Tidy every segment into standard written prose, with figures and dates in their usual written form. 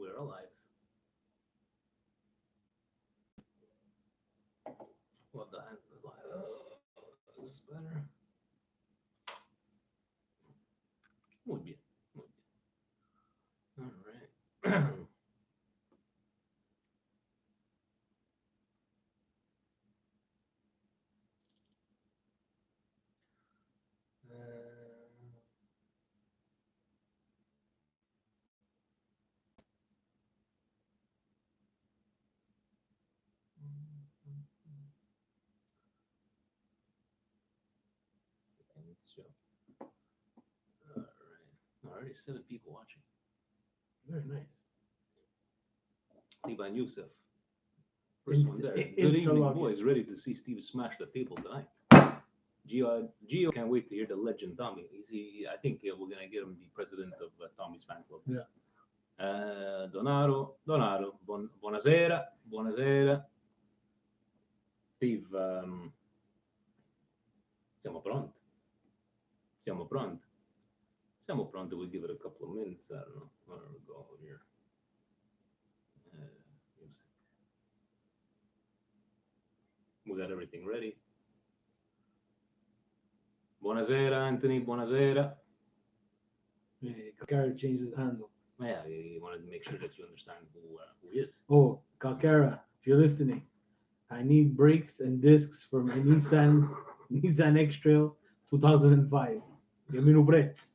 We're alive. Well done. This is better. Muy bien. Muy bien. All right. So, all right. Already 7 people watching. Very nice. Liban Youssef. First one there. Good evening, boys. Ready to see Steve smash the table tonight. Gio can't wait to hear the legend Tommy. I think we're gonna get him the president of Tommy's fan club. Yeah. Donato, buonasera, buonasera. Steve, siamo pronti. Siamo pronti. Siamo pronti. We'll give it a couple of minutes. I don't know. Where we go here. Music. We got everything ready. Buonasera, Anthony. Buonasera. Calcara changed his handle. Yeah, you wanted to make sure that you understand who he is. Oh, Calcara, if you're listening, I need brakes and discs for my Nissan X-Trail 2005. Give me no brakes.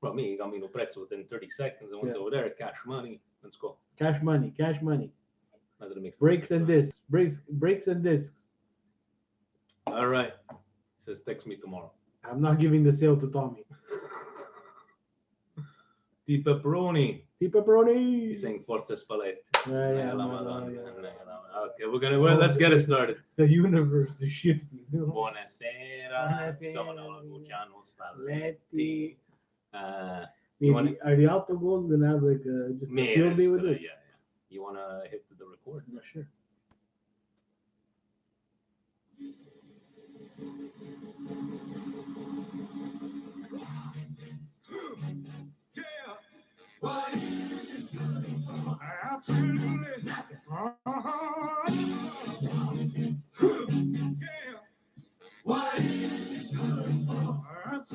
Well, me, you got me no prezzo within 30 seconds. I went over there, cash money. Let's go. Cash money, cash money. Not that it makes Brakes and discs, brakes and discs. All right. He says, text me tomorrow. I'm not giving the sale to Tommy. Di pepperoni. Pepperoni. He's saying Forza Spalletti. Yeah. Okay, let's get it started. The universe is shifting. Buonasera. Sono Luciano Spalletti. Are the autogols gonna have like just a field day with this? Yeah. You wanna hit the record? Yeah, sure.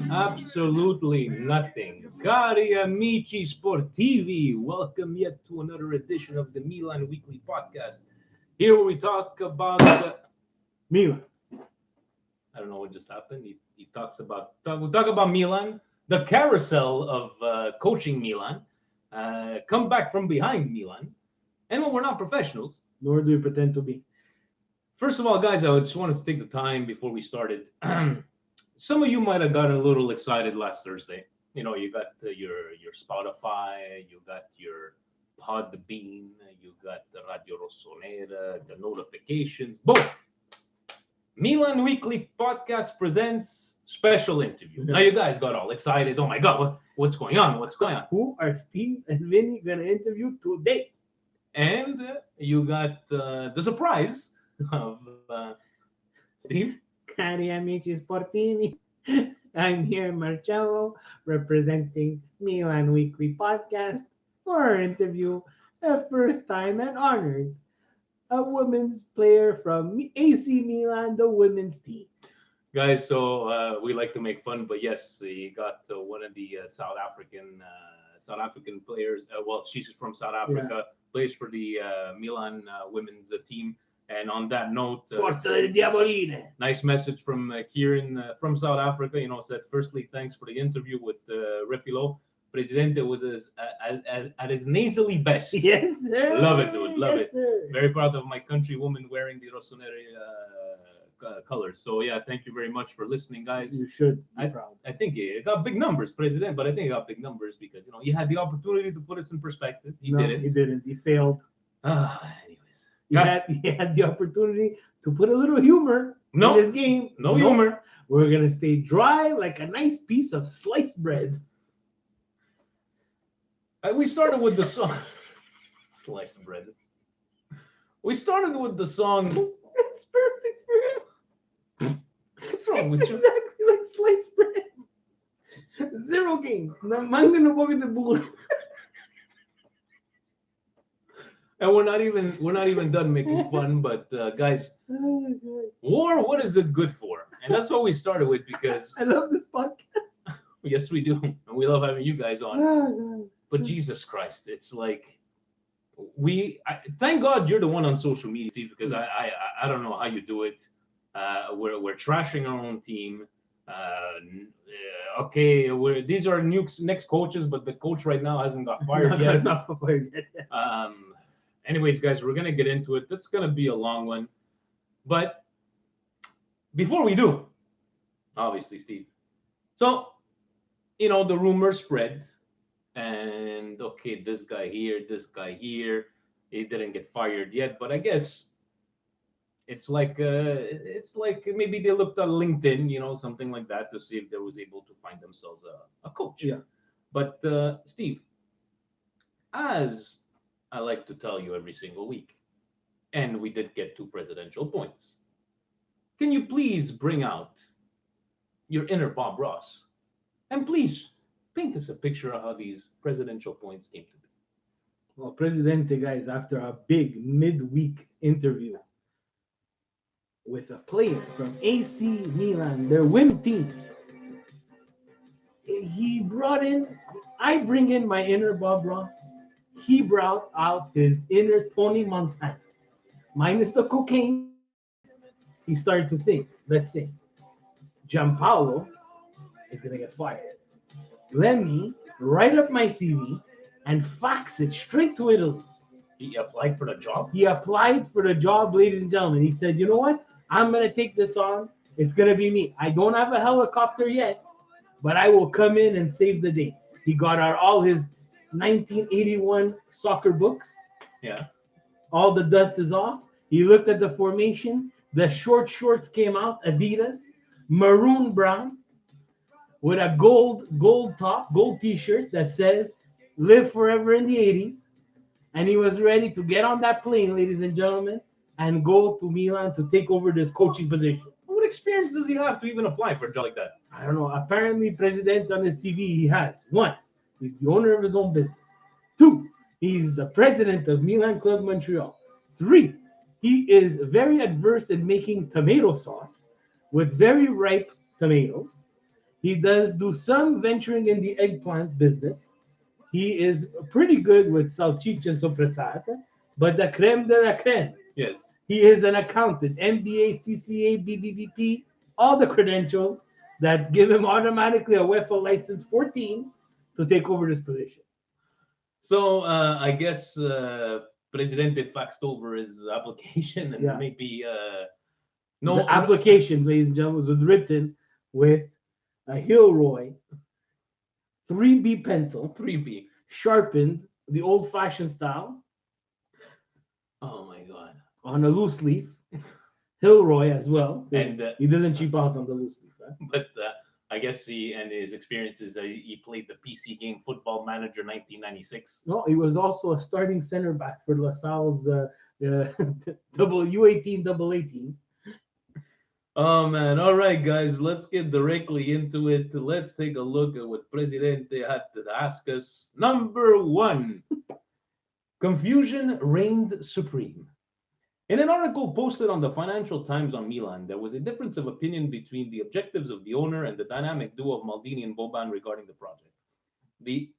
Absolutely nothing. Cari amici sportivi, welcome yet to another edition of the Milan Weekly Podcast. Here where we talk about Milan. I don't know what just happened. We talk about Milan, the carousel of coaching Milan, come back from behind Milan, and when we're not professionals, Nor do we pretend to be. First of all, guys, I just wanted to take the time before we started. Some of you might have gotten a little excited last Thursday. You know, you got your Spotify, you got your Podbean, you got the Radio Rossonera, the notifications. Boom! Milan Weekly Podcast presents special interview. Now you guys got all excited. Oh my God, what's going on? What's going on? Who are Steve and Vinny gonna interview today? And you got the surprise of Steve. Cari amici sportivi, I'm here, Marcello, representing Milan Weekly Podcast for our interview, the first time and honored, a women's player from AC Milan, the women's team. Guys, so we like to make fun, but yes, you got one of the South African players. Well, she's from South Africa, plays for the Milan women's team. And on that note, Forza del Diavolino. Nice message from Kieran from South Africa. You know, said firstly, thanks for the interview with Refilo. Presidente was at his nasally best. Yes, sir. Love it, dude. Love yes, it. Sir. Very proud of my countrywoman wearing the Rossoneri colors. So yeah, thank you very much for listening, guys. You should be proud. I think it got big numbers, President, but I think it got big numbers because you had the opportunity to put us in perspective. He didn't. He didn't. He failed. Anyways, He had the opportunity to put a little humor in this game. No humor. We're gonna stay dry like a nice piece of sliced bread. We started with the song sliced bread. We started with the song. It's perfect for him. What's wrong with you? Exactly like sliced bread. Zero game. Manga no boga de burro. And we're not even done making fun. But guys, war, what is it good for? And that's what we started with because I love this podcast. yes, we do, and we love having you guys on. Oh, But Jesus Christ, it's like thank God you're the one on social media, Steve, because I don't know how you do it. We're trashing our own team. Okay, these are next coaches, but the coach right now hasn't got fired yet. not fired yet. Anyways, guys, we're gonna get into it. That's gonna be a long one, but before we do, obviously, Steve. So the rumors spread, and okay, this guy here, he didn't get fired yet, but I guess it's like maybe they looked on LinkedIn, something like that, to see if they was able to find themselves a coach. Yeah. But Steve, as I like to tell you every single week, and we did get 2 presidential points. Can you please bring out your inner Bob Ross, and please paint us a picture of how these presidential points came to be? Well, Presidente, guys, after a big midweek interview with a player from AC Milan, their women team, he brought in, I bring in my inner Bob Ross. He brought out his inner Tony Montana. Minus the cocaine, he started to think, let's say, Gianpaolo is going to get fired. Let me write up my CV and fax it straight to Italy. He applied for the job. He applied for the job, ladies and gentlemen. He said, you know what? I'm going to take this on. It's going to be me. I don't have a helicopter yet, but I will come in and save the day. He got out all his 1981 soccer books. Yeah. All the dust is off. He looked at the formation. The short shorts came out, Adidas, maroon brown, with a gold top, gold t-shirt that says "Live Forever in the '80s." And he was ready to get on that plane, ladies and gentlemen, and go to Milan to take over this coaching position. What experience does he have to even apply for a job like that? I don't know. Apparently, President on his CV, he has. 1, he's the owner of his own business. 2, he's the president of Milan Club Montreal. 3, he is very adverse in making tomato sauce with very ripe tomatoes. He does do some venturing in the eggplant business. He is pretty good with salchicha and sopressata, but the creme de la creme. Yes. He is an accountant, MBA, CCA, BBVP, all the credentials that give him automatically a UEFA license 14 to take over this position. So I guess Presidente faxed over his application, and maybe no The application, ladies and gentlemen, was written with a Hilroy 3B pencil, 3B. sharpened the old-fashioned style Oh my God. on a loose leaf. Hilroy as well. And he doesn't cheap out on the loose leaf. Right? but I guess his experiences, he played the PC game Football Manager 1996. No, he was also a starting center back for LaSalle's U18 Oh man! All right, guys, let's get directly into it. Let's take a look at what Presidente had to ask us. Number 1, confusion reigns supreme. In an article posted on the Financial Times on Milan, there was a difference of opinion between the objectives of the owner and the dynamic duo of Maldini and Boban regarding the project. You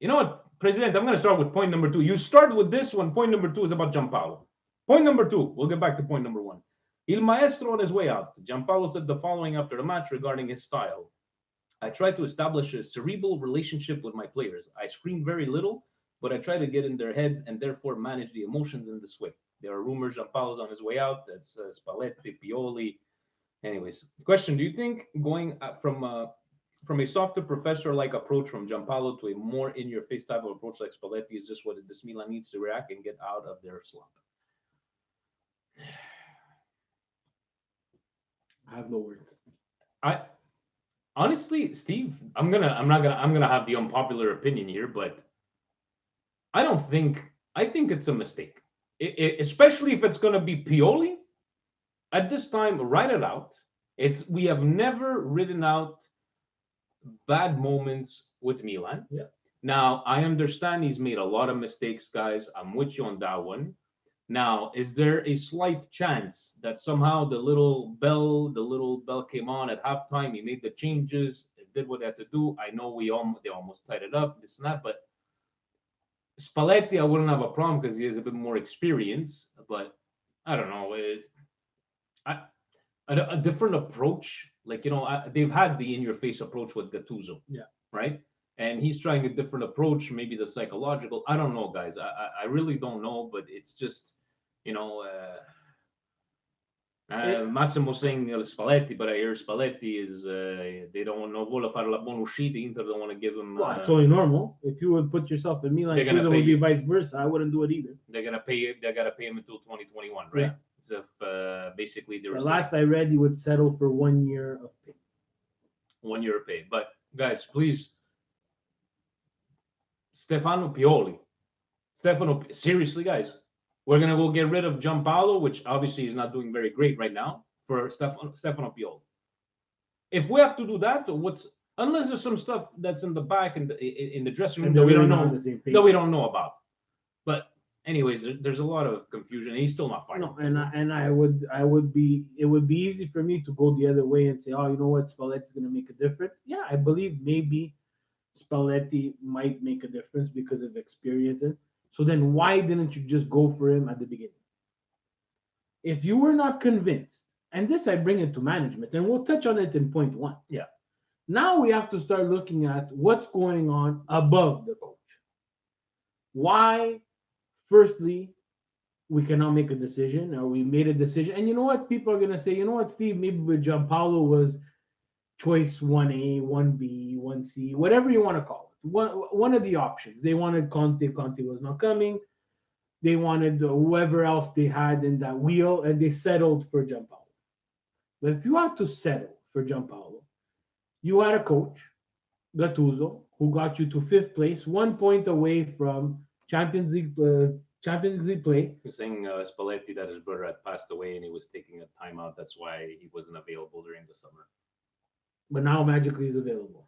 know what, President? I'm going to start with point number 2. You start with this one. Point number 2 is about Gianpaolo. Point number 2. We'll get back to point number 1. Il Maestro on his way out. Gianpaolo said the following after the match regarding his style. I try to establish a cerebral relationship with my players. I scream very little, but I try to get in their heads and therefore manage the emotions in this way. There are rumors Gianpaolo's on his way out. That's Spalletti, Pioli. Anyways, question: do you think going from a softer professor-like approach from Gianpaolo to a more in-your-face type of approach like Spalletti is just what this Milan needs to react and get out of their slump? I have no words. I honestly, Steve, I'm gonna have the unpopular opinion here, but I think it's a mistake. Especially if it's gonna be Pioli. At this time, write it out. We have never written out bad moments with Milan. Yeah. Now, I understand he's made a lot of mistakes, guys. I'm with you on that one. Now, is there a slight chance that somehow the little bell came on at halftime? He made the changes, did what they had to do. I know they almost tied it up, this and that, but Spalletti, I wouldn't have a problem because he has a bit more experience. But I don't know, I, a different approach. Like they've had the in-your-face approach with Gattuso, Yeah. right? And he's trying a different approach, maybe the psychological. I don't know, guys. I really don't know, but it's just you know. Massimo saying Spalletti, but I hear Spalletti is they don't know vuole fare la buona uscita. Inter don't want to give him. Well, it's only normal. If you would put yourself in Milan They're shoes, gonna it pay would be you. vice versa. I wouldn't do it either. They're gonna pay. They gotta pay him until 2021, right? Yeah. As if basically they The were last I read, he would settle for 1 year of pay. 1 year of pay. But guys, please, Stefano Pioli. Seriously, guys, we're gonna go get rid of Giampaolo, which obviously is not doing very great right now for Stefano Pioli. If we have to do that, what's unless there's some stuff that's in the back in the dressing room And that we they're don't really not on know the same page. that we don't know about. But anyways, there's a lot of confusion. He's still not fired. No, I would be it would be easy for me to go the other way and say, oh, you know what, Spalletti's going to make a difference. Yeah, I believe maybe Spalletti might make a difference because of experience. So then why didn't you just go for him at the beginning? If you were not convinced, and this I bring it to management, and we'll touch on it in point one. Yeah. Now we have to start looking at what's going on above the coach. Why, firstly, we cannot make a decision, or we made a decision. And you know what? People are going to say, you know what, Steve, maybe with Giampaolo was choice 1A, 1B, 1C, whatever you want to call it. One of the options. They wanted Conte. Conte was not coming. They wanted whoever else they had in that wheel, and they settled for Giampaolo. But if you have to settle for Giampaolo, you had a coach, Gattuso, who got you to fifth place, 1 point away from Champions League play. He was saying Spalletti that his brother had passed away and he was taking a timeout. That's why he wasn't available during the summer. But now magically he's available.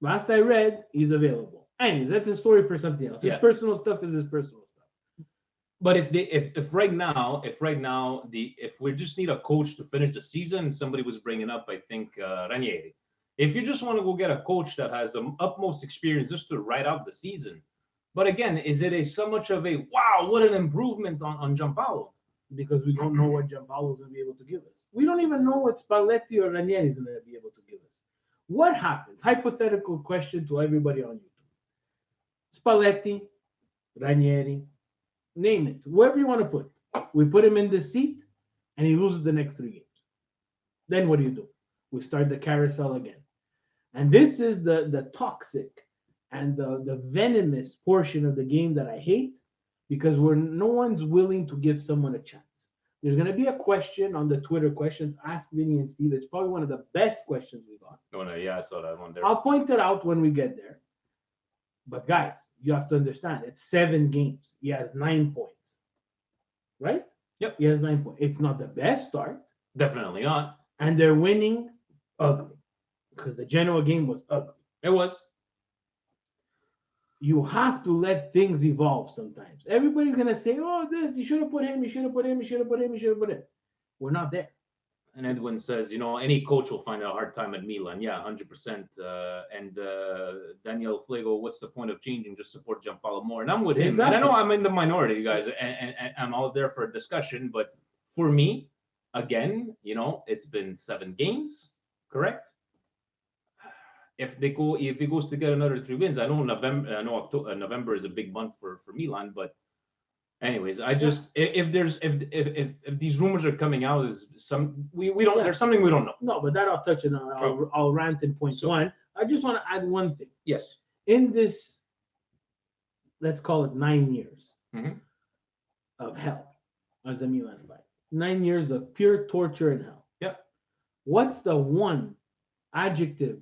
Last I read, he's available. Anyways, that's a story for something else. His personal stuff is his personal stuff. But if right now if we just need a coach to finish the season, somebody was bringing up, I think Ranieri. If you just want to go get a coach that has the utmost experience just to ride out the season, but again, is it so much of a wow, what an improvement on Giampaolo? Because we don't know what Giampaolo is going to be able to give us. We don't even know what Spalletti or Ranieri is going to be able to give us. What happens? Hypothetical question to everybody on YouTube. Spalletti, Ranieri, name it, whoever you want to put. We put him in the seat and he loses the next 3 games. Then what do? We start the carousel again. And this is the toxic and the venomous portion of the game that I hate, because no one's willing to give someone a chance. There's going to be a question on the Twitter questions. Ask Vinny and Steve. It's probably one of the best questions we got. Oh, no, yeah, I saw that one there. I'll point it out when we get there. But guys, you have to understand, it's 7 games. He has 9 points. Right? Yep. He has 9 points. It's not the best start. Definitely not. And they're winning ugly. Because the Genoa game was ugly. It was. You have to let things evolve sometimes. Everybody's going to say, oh, this, you should have put him, you should have put him, you should have put him, you should have put him. We're not there. And Edwin says, any coach will find a hard time at Milan. Yeah, 100%. And Daniel Flego, what's the point of changing? Just support Giampaolo more. And I'm with him. Exactly. And I know I'm in the minority, you guys, and I'm out there for a discussion. But for me, again, it's been 7 games, correct? If he goes to get another 3 wins, I know November is a big month for Milan, but anyways, I just if these rumors are coming out, is we don't there's something we don't know. No, but that I'll touch on. I'll rant in point one. I just want to add one thing. Yes. In this, let's call it 9 years of hell as a Milan fan. 9 years of pure torture and hell. Yep. What's the one adjective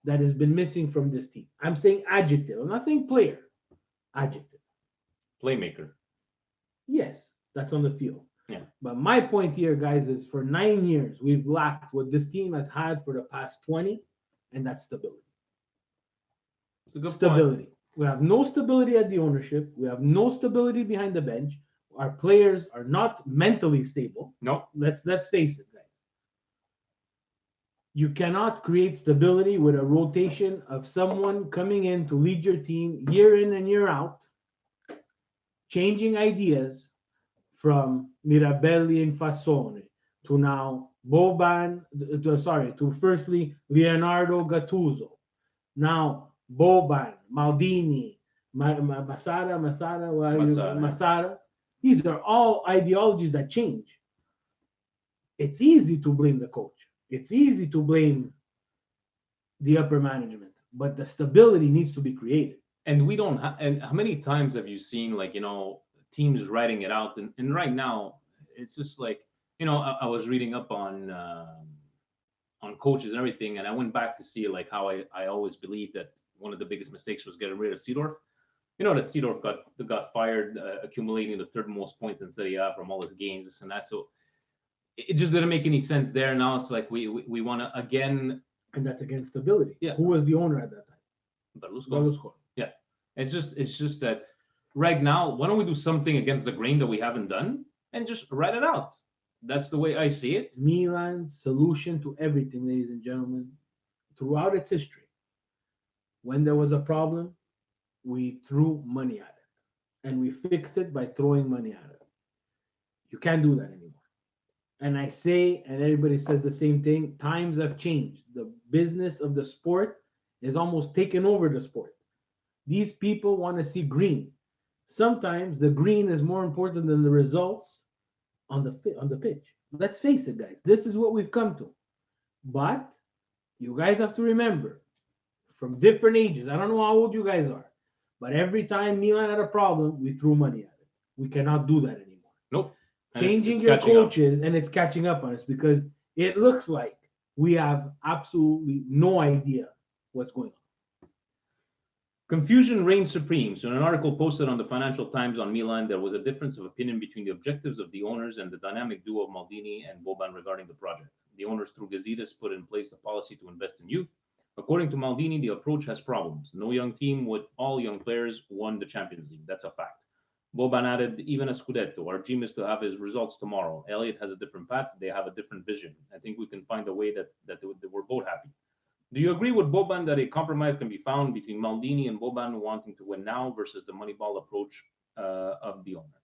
that has been missing from this team? I'm saying adjective. I'm not saying player. Adjective. Playmaker. Yes, that's on the field. Yeah. But my point here, guys, is for 9 years, we've lacked what this team has had for the past 20, and that's stability. It's a good point. Stability. We have no stability at the ownership. We have no stability behind the bench. Our players are not mentally stable. No, Let's face it, guys. You cannot create stability with a rotation of someone coming in to lead your team year in and year out, changing ideas from Mirabelli and Fassone to now Boban, to firstly Leonardo Gattuso, now Boban, Maldini, Masada. Masada. These are all ideologies that change. It's easy to blame the coach. It's easy to blame the upper management, but the stability needs to be created. And we don't and how many times have you seen, like, teams writing it out, and right now it's just like, I was reading up on coaches and everything, and I went back to see like how I always believed that one of the biggest mistakes was getting rid of Seedorf. That Seedorf got fired, accumulating the third most points in Serie A from all his games, this and that. So it just didn't make any sense there. Now it's like we want to again. And that's against stability. Yeah. Who was the owner at that time? Berlusconi. Yeah. It's just that right now, why don't we do something against the grain that we haven't done and just write it out? That's the way I see it. Milan's solution to everything, ladies and gentlemen, throughout its history, when there was a problem, we threw money at it. And we fixed it by throwing money at it. You can't do that anymore. And I say, and everybody says the same thing, times have changed. The business of the sport is almost taken over the sport. These people want to see green. Sometimes the green is more important than the results on the pitch. Let's face it, guys. This is what we've come to. But you guys have to remember, from different ages, I don't know how old you guys are, but every time Milan had a problem, we threw money at it. We cannot do that anymore. Nope. Changing your coaches, and it's catching up on us because it looks like we have absolutely no idea what's going on. Confusion reigns supreme. So in an article posted on the Financial Times on Milan, there was a difference of opinion between the objectives of the owners and the dynamic duo of Maldini and Boban regarding the project. The owners, through Gazidis, put in place a policy to invest in youth. According to Maldini, the approach has problems. No young team with all young players won the Champions League. That's a fact. Boban added, even a Scudetto. Our dream is to have his results tomorrow. Elliott has a different path. They have a different vision. I think we can find a way that we're both happy. Do you agree with Boban that a compromise can be found between Maldini and Boban wanting to win now versus the Moneyball approach of the owner?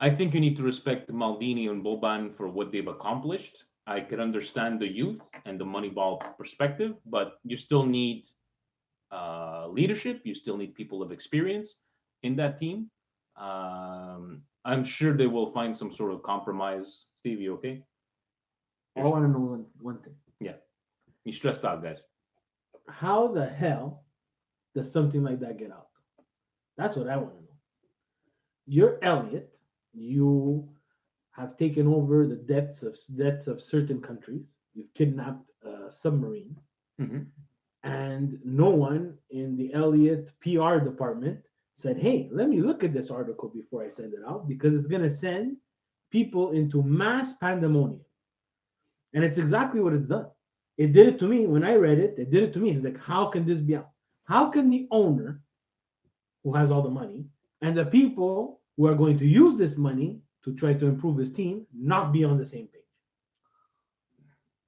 I think you need to respect Maldini and Boban for what they've accomplished. I could understand the youth and the Moneyball perspective, but you still need leadership. You still need people of experience in that team. I'm sure they will find some sort of compromise. Steve, you okay? I want to know one thing. Yeah. You stressed out, guys. How the hell does something like that get out? That's what I want to know. You're Elliot. You have taken over the debts of certain countries. You've kidnapped a submarine. Mm-hmm. And no one in the Elliott PR department said, hey, let me look at this article before I send it out because it's going to send people into mass pandemonium. And it's exactly what it's done. It did it to me when I read it. It did it to me. It's like, how can this be out? How can the owner, who has all the money, and the people who are going to use this money to try to improve his team not be on the same page?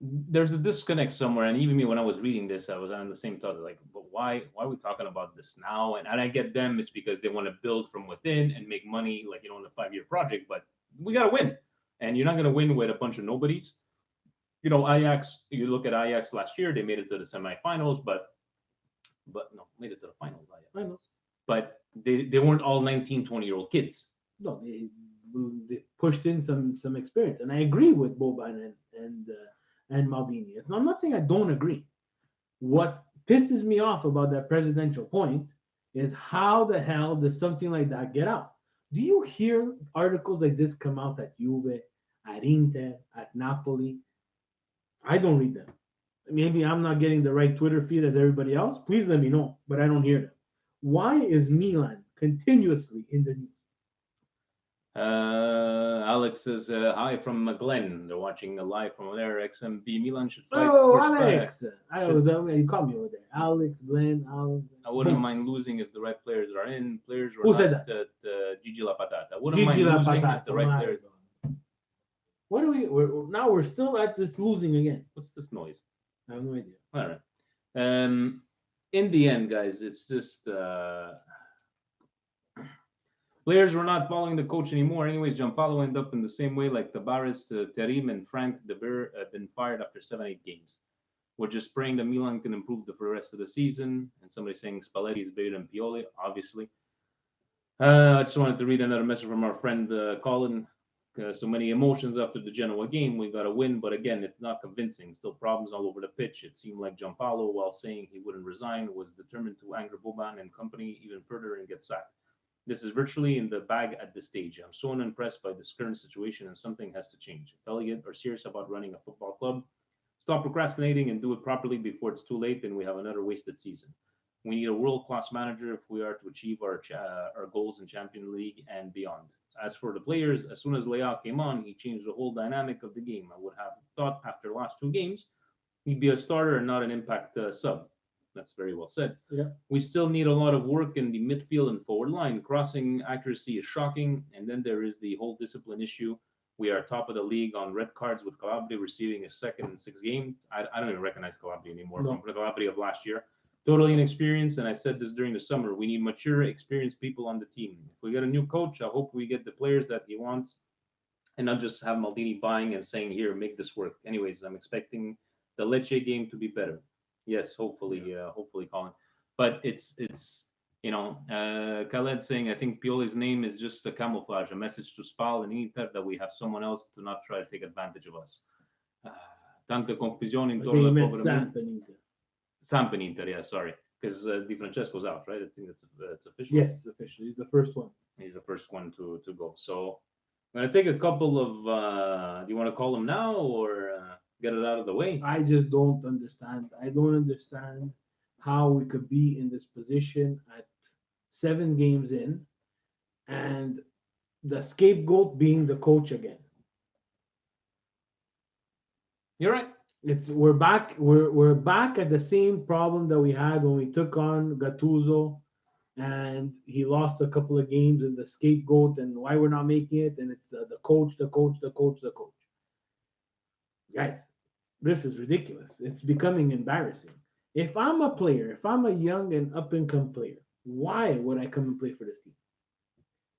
There's a disconnect somewhere, and even me, when I was reading this, I was on the same thought, like, but why are we talking about this now? And I get them, it's because they want to build from within and make money, like, in a 5-year project, but we got to win, and you're not going to win with a bunch of nobodies. Ajax, you look at Ajax last year, they made it to the semifinals, but no, made it to the finals. Finals. But they weren't all 19, 20-year-old kids. No, they pushed in some experience, and I agree with Boban and Maldini. I'm not saying I don't agree. What pisses me off about that presidential point is how the hell does something like that get out? Do you hear articles like this come out at Juve, at Inter, at Napoli? I don't read them. Maybe I'm not getting the right Twitter feed as everybody else. Please let me know, but I don't hear them. Why is Milan continuously in the news? Alex says hi from Glen. They're watching live from there. XMB Milan should fight Oh, for spot. Alex. I Should was, you called me over there. Alex, Glenn, Alex. I wouldn't Boom. mind losing if the right players are in. Players were Who said not that? Gigi La Patata. I wouldn't Gigi mind La losing if Patata. the right players. What are now we're still at this losing again. What's this noise? I have no idea. All right. In the end, guys, it's just players were not following the coach anymore. Anyways, Gianpaolo ended up in the same way like Tabares, Terim, and Frank de Beer have been fired after 7-8 games. We're just praying that Milan can improve for the rest of the season. And somebody saying Spalletti is better than Pioli, obviously. I just wanted to read another message from our friend Colin. So many emotions after the Genoa game. We got a win, but again, it's not convincing. Still problems all over the pitch. It seemed like Gianpaolo, while saying he wouldn't resign, was determined to anger Boban and company even further and get sacked. This is virtually in the bag at this stage. I'm so unimpressed by this current situation, and something has to change. If Elliott are serious about running a football club, stop procrastinating and do it properly before it's too late, and we have another wasted season. We need a world-class manager if we are to achieve our goals in Champions League and beyond. As for the players, as soon as Leao came on, he changed the whole dynamic of the game. I would have thought after the last 2 games, he'd be a starter and not an impact sub. That's very well said. Yeah. We still need a lot of work in the midfield and forward line. Crossing accuracy is shocking, and then there is the whole discipline issue. We are top of the league on red cards with Calabria receiving a second in 6 games. I don't even recognize Calabria anymore from the Calabria of last year. Totally inexperienced, and I said this during the summer. We need mature, experienced people on the team. If we get a new coach, I hope we get the players that he wants and not just have Maldini buying and saying, here, make this work. Anyways, I'm expecting the Lecce game to be better. Yes, hopefully, Colin. But it's Khaled saying, I think Pioli's name is just a camouflage, a message to Spal and Inter that we have someone else to not try to take advantage of us. Tanta confusione intorno al povero Samp and Inter, yeah, sorry. Because Di Francesco's out, right? I think that's official. Yes, officially. He's the first one. He's the first one to go. So I'm going to take a couple of, do you want to call them now or get it out of the way? I just don't understand. I don't understand how we could be in this position at 7 games in and the scapegoat being the coach again. You're right. We're back at the same problem that we had when we took on Gattuso and he lost a couple of games and the scapegoat and why we're not making it and it's the coach. Guys, this is ridiculous. It's becoming embarrassing. If I'm a player, if I'm a young and up and come player, why would I come and play for this team?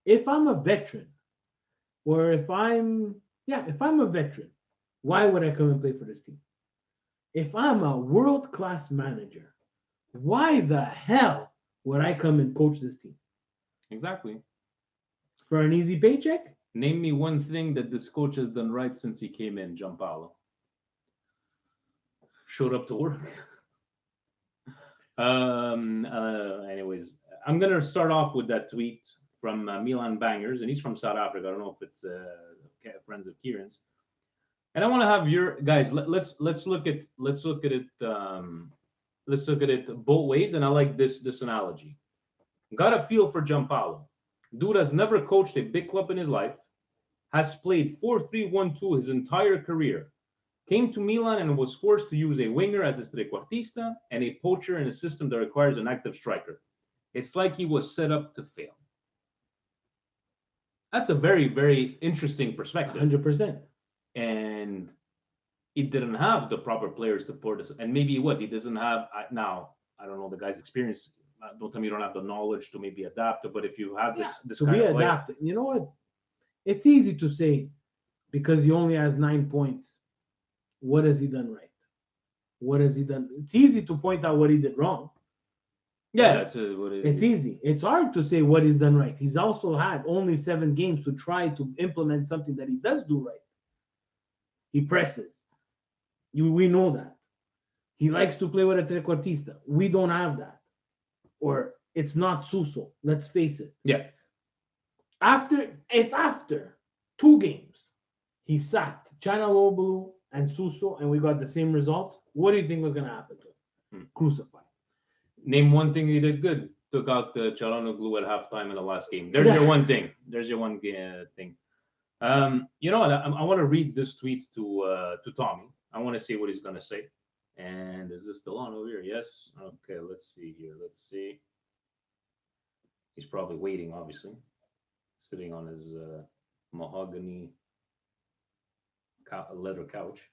If I'm a veteran, or if I'm a veteran, why would I come and play for this team? If I'm a world-class manager, why the hell would I come and coach this team? Exactly. For an easy paycheck? Name me one thing that this coach has done right since he came in, Gianpaolo. Showed up to work. Anyways, I'm going to start off with that tweet from Milan Bangers, and he's from South Africa. I don't know if it's friends of Kieran's. And I want to have your guys. Let's look at it. Let's look at it both ways. And I like this analogy. Got a feel for Gianpaolo. Dude has never coached a big club in his life. Has played 4-3-1-2 his entire career. Came to Milan and was forced to use a winger as a trequartista and a poacher in a system that requires an active striker. It's like he was set up to fail. That's a very, very interesting perspective. 100%. And he didn't have the proper players to support us. And maybe he doesn't have now. I don't know the guy's experience. Don't tell me you don't have the knowledge to maybe adapt. But if you have this so kind we of adapt. You know what? It's easy to say because he only has 9 points. What has he done right? What has he done? It's easy to point out what he did wrong. Yeah, that's what it is. It's easy. It's hard to say what he's done right. He's also had only 7 games to try to implement something that he does do right. He presses. We know that. He likes to play with a trequartista. We don't have that. Or it's not Suso. Let's face it. Yeah. After 2 games, he sacked Chanalobulu and Suso, and we got the same result, what do you think was going to happen to him? Crucified. Name one thing he did good. took out the Çalhanoğlu at halftime in the last game. There's your one thing. There's your one thing. You know what? I want to read this tweet to Tommy. I want to see what he's gonna say. And is this still on over here? Yes. Okay. Let's see here. Let's see. He's probably waiting, obviously, sitting on his mahogany leather couch.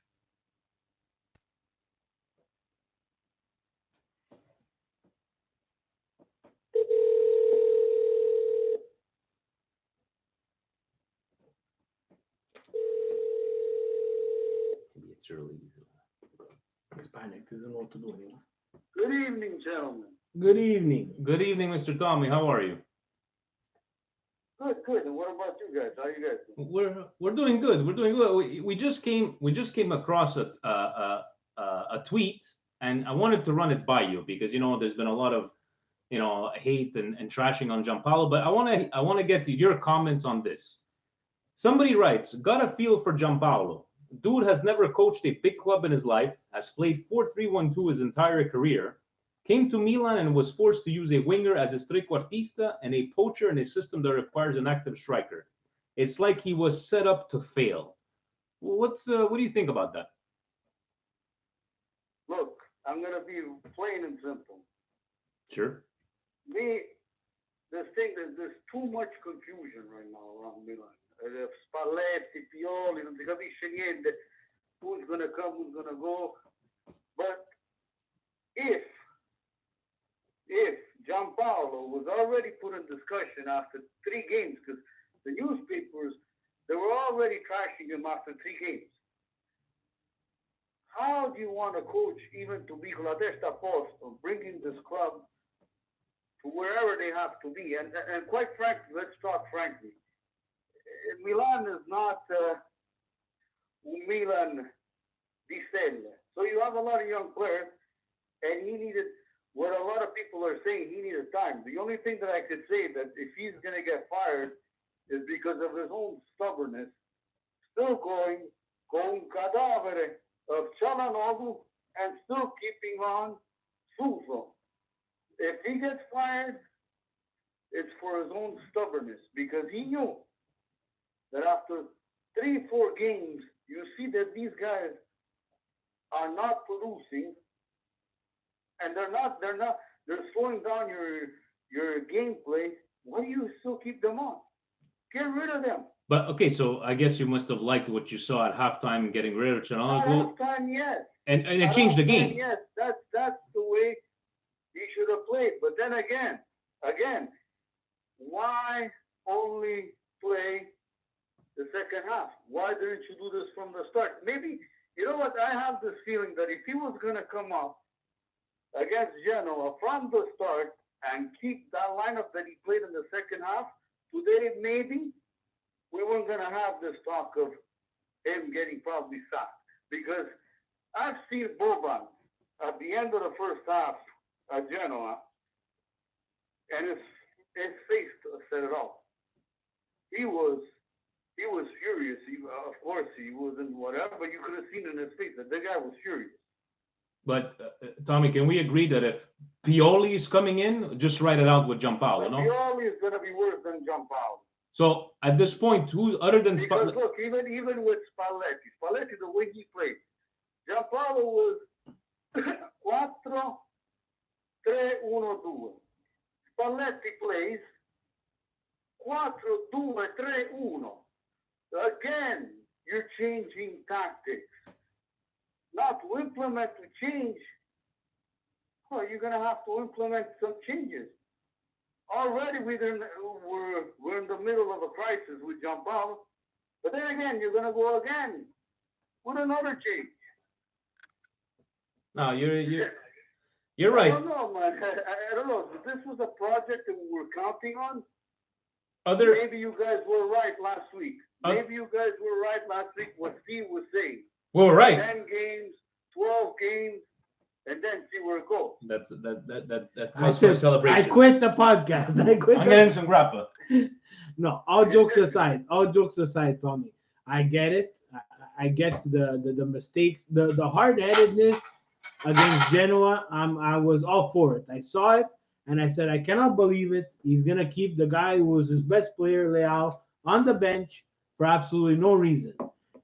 Maybe it's early. He's panicked. He doesn't know what to do anymore. Good evening, gentlemen. Good evening. Good evening, Mr. Tommy. How are you? Good, good. And what about you guys? How you guys doing? We're doing good. We're doing good. We just came across a tweet, and I wanted to run it by you because there's been a lot of hate and trashing on Gianpaolo, but I want to get your comments on this. Somebody writes, got a feel for Gianpaolo. Dude has never coached a big club in his life, has played 4-3-1-2 his entire career, came to Milan and was forced to use a winger as his trequartista and a poacher in a system that requires an active striker. It's like he was set up to fail. What do you think about that? Look, I'm gonna be plain and simple. Sure. There's too much confusion right now around Milan. Spalletti, Pioli, non si capisce niente. Who's gonna come, who's gonna go. But if Gianpaolo was already put in discussion after 3 games, because the newspapers, they were already trashing him after 3 games. How do you want a coach even to be con la testa a posto, bringing this club to wherever they have to be? And quite frankly, let's talk frankly. Milan is not Milan di Stelle. So you have a lot of young players, and he needed, what a lot of people are saying, he needed time. The only thing that I could say that if he's going to get fired is because of his own stubbornness, still going con cadavere of Çalhanoğlu and still keeping on Suso. If he gets fired, it's for his own stubbornness, because he knew that after 3-4 games, you see that these guys are not producing, and they're slowing down your gameplay. Why do you still keep them on? Get rid of them. But okay, so I guess you must have liked what you saw at halftime, getting rid of Çalhanoğlu. At halftime, yes. And it changed the game. Yes, that's the way he should have played. But then again, why only play the second half? Why didn't you do this from the start? Maybe, you know what, I have this feeling that if he was going to come up against Genoa from the start and keep that lineup that he played in the second half, today maybe we weren't going to have this talk of him getting probably sacked. Because I've seen Boban at the end of the first half at Genoa, and his face said it all. He was furious. Of course, he wasn't whatever, but you could have seen in his face that the guy was furious. But Tommy, can we agree that if Pioli is coming in, just write it out with Gianpaolo, no? Pioli is going to be worse than Gianpaolo. So at this point, who other than Because look, even with Spalletti, the way he played, Gianpaolo was 4-3-1-2. Spalletti plays 4-2-3-1. Again, you're changing tactics. Not to implement to change. Well, you're going to have to implement some changes. Already we're in the middle of a crisis with Gianpaolo. But then again, you're going to go again with another change. No, you're right. I don't know, man. I don't know. This was a project that we were counting on. Maybe you guys were right last week. Maybe you guys were right last week what Steve was saying. Well, right. 10 games, 12 games, and then see where it goes. That calls for a celebration. I quit the podcast. I'm getting some grappa. No, all jokes aside, Tommy. I get it. I get the mistakes, the hard-headedness against Genoa. I was all for it. I saw it, And I said, I cannot believe it. He's going to keep the guy who was his best player, Leao, on the bench for absolutely no reason.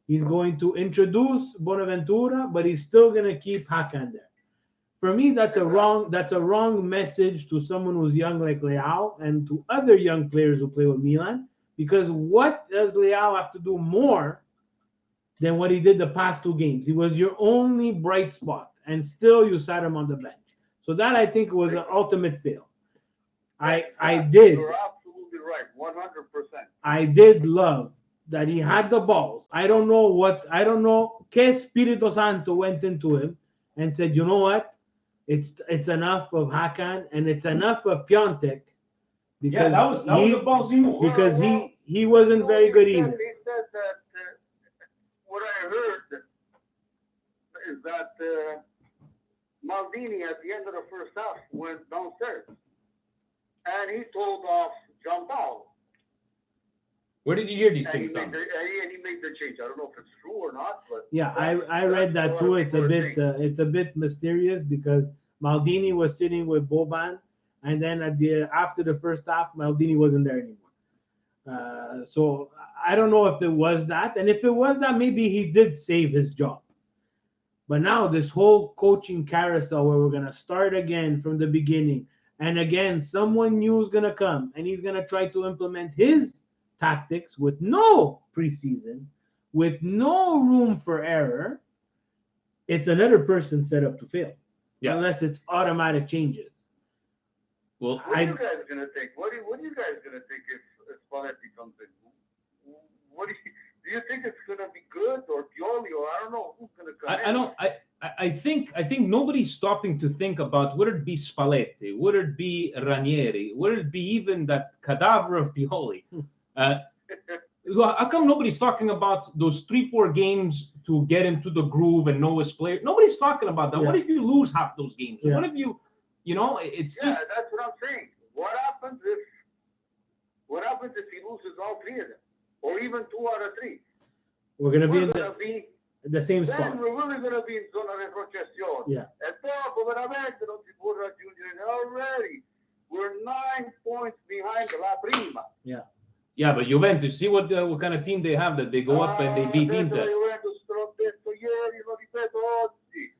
He's going to introduce Bonaventura, but he's still going to keep Hakan there. For me, that's a wrong message to someone who's young like Leao and to other young players who play with Milan. Because what does Leao have to do more than what he did the past two games? He was your only bright spot, and still you sat him on the bench. So that I think was an ultimate fail. I did. You're absolutely right, 100%. I did love that he had the balls. I don't know. Que Espirito Santo went into him and said, you know what? It's enough of Hakan and it's enough of Piontek. Yeah, that was a ballsy move. Because he wasn't very good either. He said that what I heard is that Maldini at the end of the first half went downstairs and he told off Gianpaolo. Where did you hear these And things, he Tom? made the change. I don't know if it's true or not, but Yeah, I read that too. It's a bit mysterious because Maldini was sitting with Boban, and then after the first half, Maldini wasn't there anymore. So I don't know if it was that, and if it was that, maybe he did save his job. But now this whole coaching carousel where we're gonna start again from the beginning, and again someone new is gonna come, and he's gonna try to implement his tactics with no preseason, with no room for error. It's another person set up to fail, unless it's automatic changes. Well, what are you guys gonna think? What are you guys gonna think if Spalletti comes in? What do you think it's gonna be good or Pioli or I don't know who's gonna come in? I think nobody's stopping to think about would it be Spalletti, would it be Ranieri, would it be even that cadaver of Pioli. How come nobody's talking about those 3-4 games to get into the groove and know his player? Nobody's talking about that. Yeah. What if you lose half those games? Yeah. What if it's Yeah, just that's what I'm saying. What happens if he loses all three of them, or even 2 out of 3? We're gonna We're be gonna be in the same then spot. we're really gonna be in zona retrocessione. Yeah. E dopo veramente non si può raggiungere already. We're 9 points behind la prima. Yeah, but Juventus, see what kind of team they have that they go up and they beat Inter. Juventus, te l'ho detto ieri, lo ripeto oggi.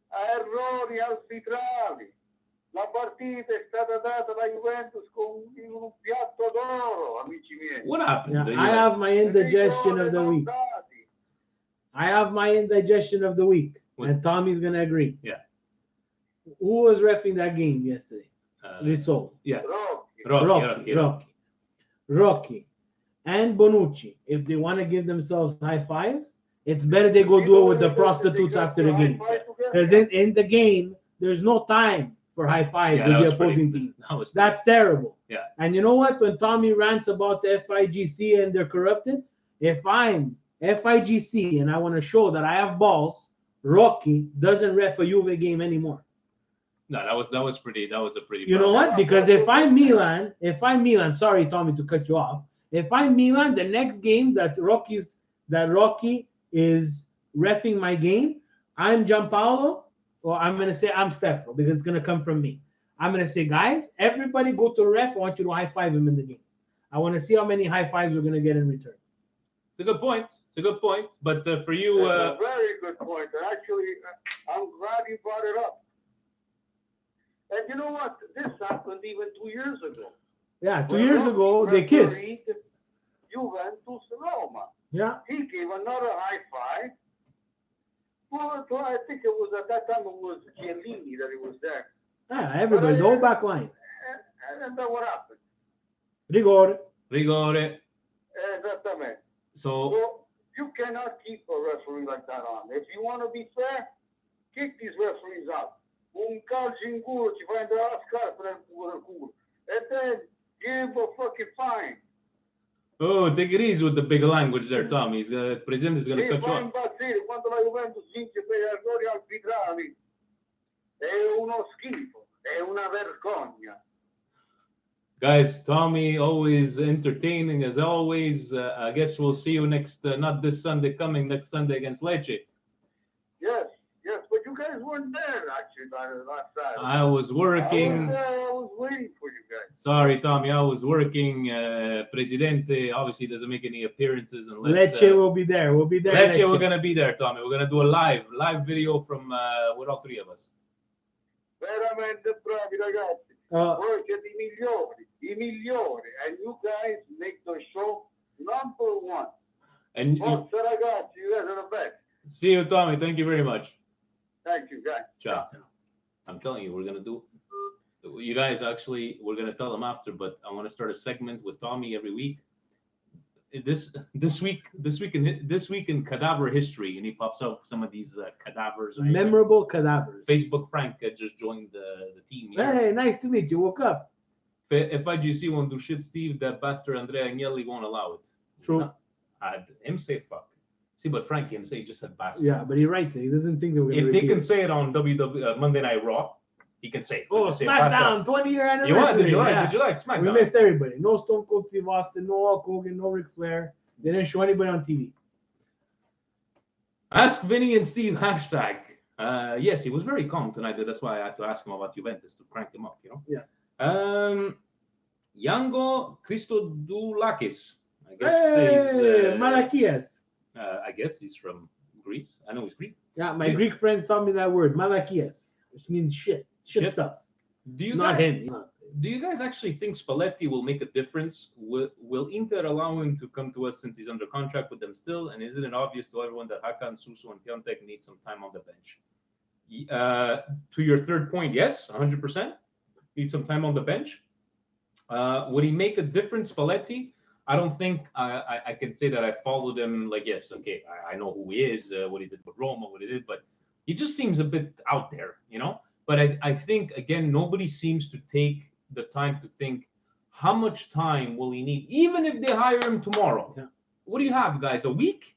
A errori arbitrali. La partita è stata data da Juventus con un piatto d'oro, amici miei. What happened? Yeah, I have my indigestion of the week. I have my indigestion of the week, and Tommy's gonna agree. Yeah. Who was reffing that game yesterday? Rizzo. Yeah. Rocky, and Bonucci. If they want to give themselves high fives, it's better they go do it with the prostitutes after the game. Because in the game, there's no time for high fives with the opposing team. That's terrible. Yeah. And you know what? When Tommy rants about the FIGC and they're corrupted, if I'm FIGC and I want to show that I have balls, Rocky doesn't ref a Juve game anymore. No, that was a pretty. You know what? Because if I'm Milan, sorry Tommy to cut you off. If I'm Milan, the next game that Rocky is reffing my game, I'm Gianpaolo, or I'm gonna say I'm Stefano because it's gonna come from me. I'm gonna say, guys, everybody go to the ref. I want you to high five him in the game. I want to see how many high fives we're gonna get in return. It's a good point. But for you, a very good point. Actually, I'm glad you brought it up. And you know what? This happened even 2 years ago. Yeah, 2 years ago they kissed. Juventus Roma. Yeah. He gave another high five. Well, I think it was at that time it was Chiellini that he was there. Yeah, everybody, the whole back line. And then what happened? Rigore. Exactamente. So you cannot keep a referee like that on. If you want to be fair, kick these referees out. Un calcio in culo ci fai andare alla scarpa nel culo. And then give a fucking fine. Oh, take it easy with the big language there, Tommy. President is going to cut you off. Quando la Juventus vince per errori arbitrali. È uno schifo. È una vergogna. Guys, Tommy always entertaining as always. I guess we'll see you next, not this Sunday coming, next Sunday against Lecce. Yes, but you guys weren't there actually last Saturday. I was working. I was waiting for you guys. Sorry, Tommy, I was working. Presidente obviously doesn't make any appearances unless. Lecce will be there. We'll be there. Lecce, we're gonna be there, Tommy. We're gonna do a live video from with all three of us. Veramente bravi ragazzi. Voi siete i migliori, and you guys make the show number one. And Forza ragazzi, you guys are the best. see you, Tommy. Thank you very much. Thank you, guys. Ciao. I'm telling you, we're gonna do. You guys actually, we're gonna tell them after, but I want to start a segment with Tommy every week. This week in cadaver history, and he pops up some of these cadavers. Right? Memorable cadavers. Facebook Frank just joined the team. Here. Hey, nice to meet you. Woke up. If IGC won't do shit, Steve, that bastard Andrea Agnelli won't allow it. True. Him say fuck. See, but Frank him say just said bastard. Yeah, but he writes it. He doesn't think that we're If they can say it on Monday Night Raw, he can say it. Oh, Say SmackDown, 20-year anniversary. You want? Did you like? Yeah. Did you like SmackDown? We missed everybody. No Stone Cold Steve Austin, no Hulk Hogan, no Ric Flair. They didn't show anybody on TV. Ask Vinny and Steve hashtag. Yes, he was very calm tonight. That's why I had to ask him about Juventus to crank him up. You know. Yeah. Yango Christodoulakis. I guess Hey, he's Malakias. I guess he's from Greece. I know he's Greek. Yeah, my Greek friends taught me that word, Malakias, which means shit Shit. stuff. Do you Not guys, him. Do you guys actually think Spalletti will make a difference? Will Inter allow him to come to us since he's under contract with them still? And isn't it obvious to everyone that Hakan, Suso, and Piontek need some time on the bench? To your third point, yes, 100%. Need some time on the bench. Would he make a difference, Spalletti? I don't think I can say that I followed him. Like, yes, okay, I know who he is, what he did with Roma, what he did, but he just seems a bit out there, you know? But I think, again, nobody seems to take the time to think how much time will he need, even if they hire him tomorrow. Yeah. What do you have, guys? A week?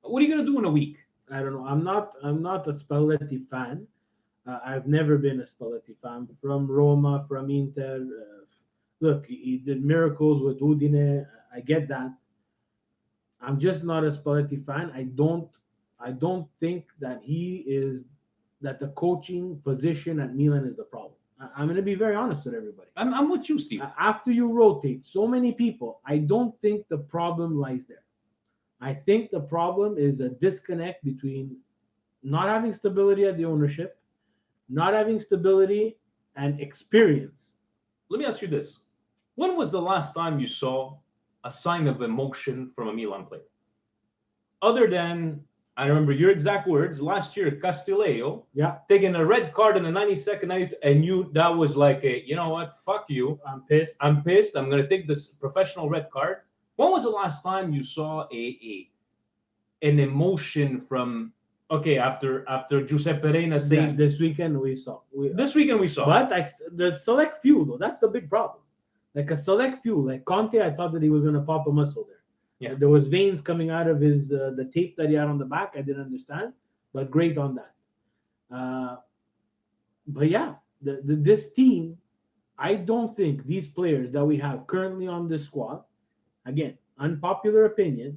What are you going to do in a week? I don't know. I'm not a Spalletti fan. I've never been a Spalletti fan. From Roma, from Inter. Look, he did miracles with Udine. I get that. I'm just not a Spalletti fan. I don't think that that the coaching position at Milan is the problem. I'm going to be very honest with everybody. I'm with you, Steve. After you rotate so many people, I don't think the problem lies there. I think the problem is a disconnect between not having stability at the ownership, not having stability and experience. Let me ask you this. When was the last time you saw a sign of emotion from a Milan player? Other than, I remember your exact words, last year, Castillejo, taking a red card in the 92nd night, and that was like you know what, fuck you. I'm pissed. I'm going to take this professional red card. When was the last time you saw an emotion from, okay, after Giuseppe Reina saying... This weekend we saw. But the select few, though, that's the big problem. Like a select few, like Conte, I thought that he was going to pop a muscle there. Yeah. There was veins coming out of his the tape that he had on the back. I didn't understand, but great on that. But yeah, this team, I don't think these players that we have currently on this squad, again, unpopular opinion,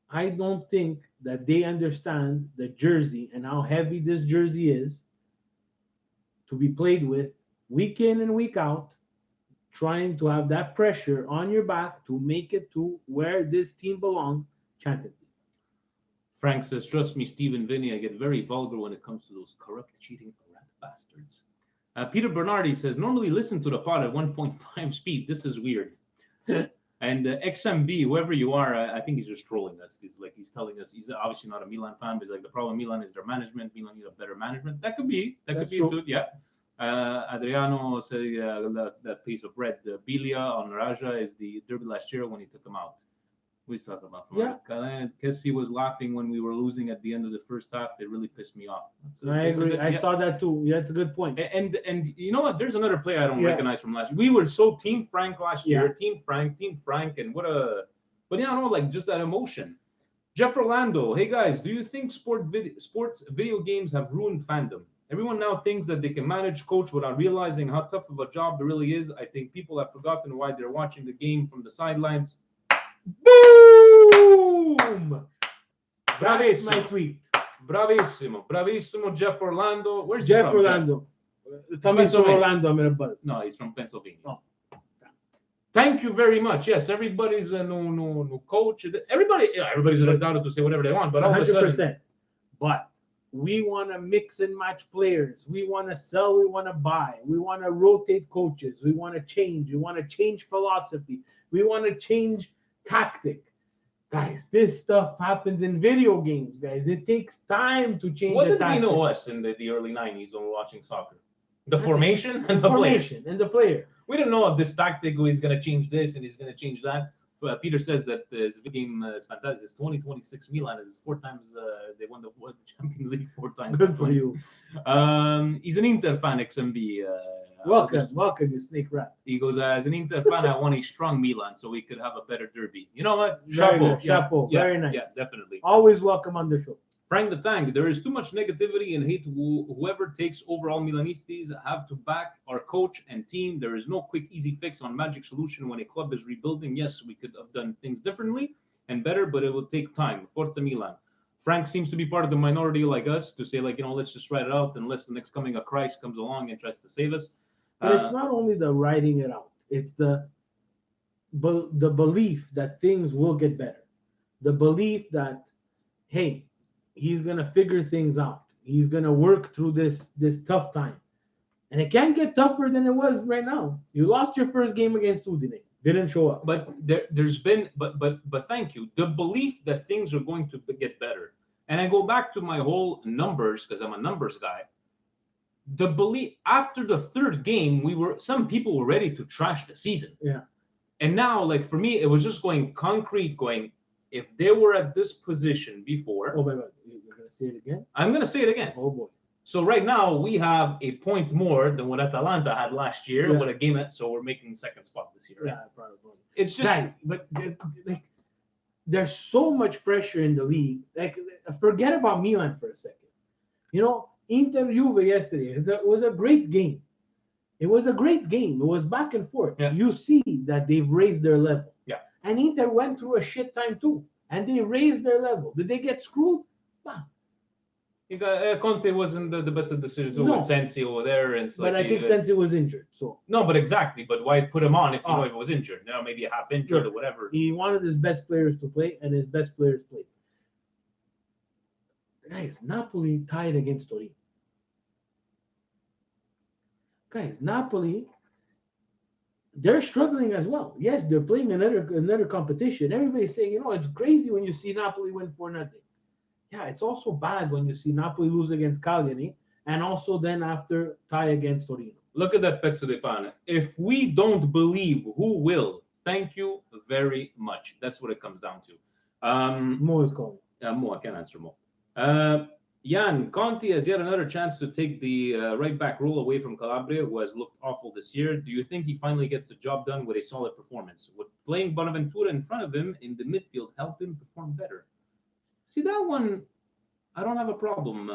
I don't think that they understand the jersey and how heavy this jersey is to be played with week in and week out, trying to have that pressure on your back to make it to where this team belongs, Champions League. Frank says, trust me, Steve and Vinny, I get very vulgar when it comes to those corrupt, cheating, rat bastards. Peter Bernardi says, normally listen to the pod at 1.5 speed. This is weird. And XMB, whoever you are, I think he's just trolling us. He's telling us he's obviously not a Milan fan, but he's like, the problem Milan is their management. Milan needs a better management. That could be true. Too, yeah. Adriano said that piece of bread, Bilia on Raja is the derby last year when he took him out. We talked about Kessie was laughing when we were losing at the end of the first half. It really pissed me off. I agree. I saw that too. Yeah, it's a good point. And you know what? There's another player I don't recognize from last year. We were so Team Frank last year. Team Frank, and but yeah, I don't know, like just that emotion. Jeff Orlando, hey guys, do you think sports video games have ruined fandom? Everyone now thinks that they can manage coach without realizing how tough of a job it really is. I think people have forgotten why they're watching the game from the sidelines. Boom! That's my tweet. Bravissimo, bravissimo, Jeff Orlando. Where's he Jeff from, Orlando. Tell me from Pennsylvania. Orlando, I'm gonna buzz. No, he's from Pennsylvania. Oh. Thank you very much. Yes, everybody's a new coach. Everybody's entitled to say whatever they want, but all of a sudden, 100%. But we want to mix and match players. We want to sell. We want to buy. We want to rotate coaches. We want to change. We want to change philosophy. We want to change tactic. Guys, this stuff happens in video games, guys. It takes time to change what a did we tactic. know us in the early 90s when we were watching soccer? The That's formation The and the players. formation and the player. We didn't know if this tactic he's going to change this and he's going to change that. But Peter says that his video game is fantastic. It's 2026 Milan. It's 4 times they won the Champions League 4 times. Good for you. He's an Inter fan, XMB. Welcome, you snake rat. He goes, as an Inter fan, I want a strong Milan so we could have a better derby. You know what? Very Chapeau. good. Chapeau. Yeah, Very nice. Yeah, definitely. Always welcome on the show. Frank the Tank, there is too much negativity and hate. Whoever takes overall Milanistas have to back our coach and team. There is no quick, easy fix on magic solution when a club is rebuilding. Yes, we could have done things differently and better, but it will take time. Forza Milan. Frank seems to be part of the minority like us to say, like, let's just write it out unless the next coming of Christ comes along and tries to save us. But it's not only the writing it out. It's the belief that things will get better. The belief that, hey, he's gonna figure things out. He's gonna work through this tough time, and it can't get tougher than it was right now. You lost your first game against Udine, didn't show up. But there's been, but thank you. The belief that things are going to get better, and I go back to my whole numbers because I'm a numbers guy. The belief after the third game, some people were ready to trash the season. Yeah. And now, like for me, it was just going concrete. Going, if they were at this position before. Oh my God, you're gonna say it again? I'm gonna say it again. Oh boy. So right now we have a point more than what Atalanta had last year with a game. So we're making second spot this year. Right? Yeah, probably. It's just Guys, but like, there's so much pressure in the league. Like, forget about Milan for a second. Inter Juve yesterday, it was a great game. It was a great game. It was back and forth. Yeah. You see that they've raised their level. Yeah. And Inter went through a shit time too. And they raised their level. Did they get screwed? Nah. Conte wasn't the best of decisions No. with Sensi over there, and But I think Sensi was injured. So no, but exactly. But why put him on if you know if it was injured? Maybe a half injured or whatever. he wanted his best players to play, and his best players played. Guys, Napoli tied against Torino. Guys, Napoli, they're struggling as well. Yes, they're playing another competition. Everybody's saying, it's crazy when you see Napoli win 4-0. Yeah, it's also bad when you see Napoli lose against Cagliari and also then after tie against Torino. Look at that pezzo di pane. If we don't believe, who will? Thank you very much. That's what it comes down to. Mo is calling. Mo, I can't answer Mo. Jan, Conte has yet another chance to take the right back role away from Calabria, who has looked awful this year. Do you think he finally gets the job done with a solid performance? Would playing Bonaventura in front of him in the midfield help him perform better? See, that one, I don't have a problem.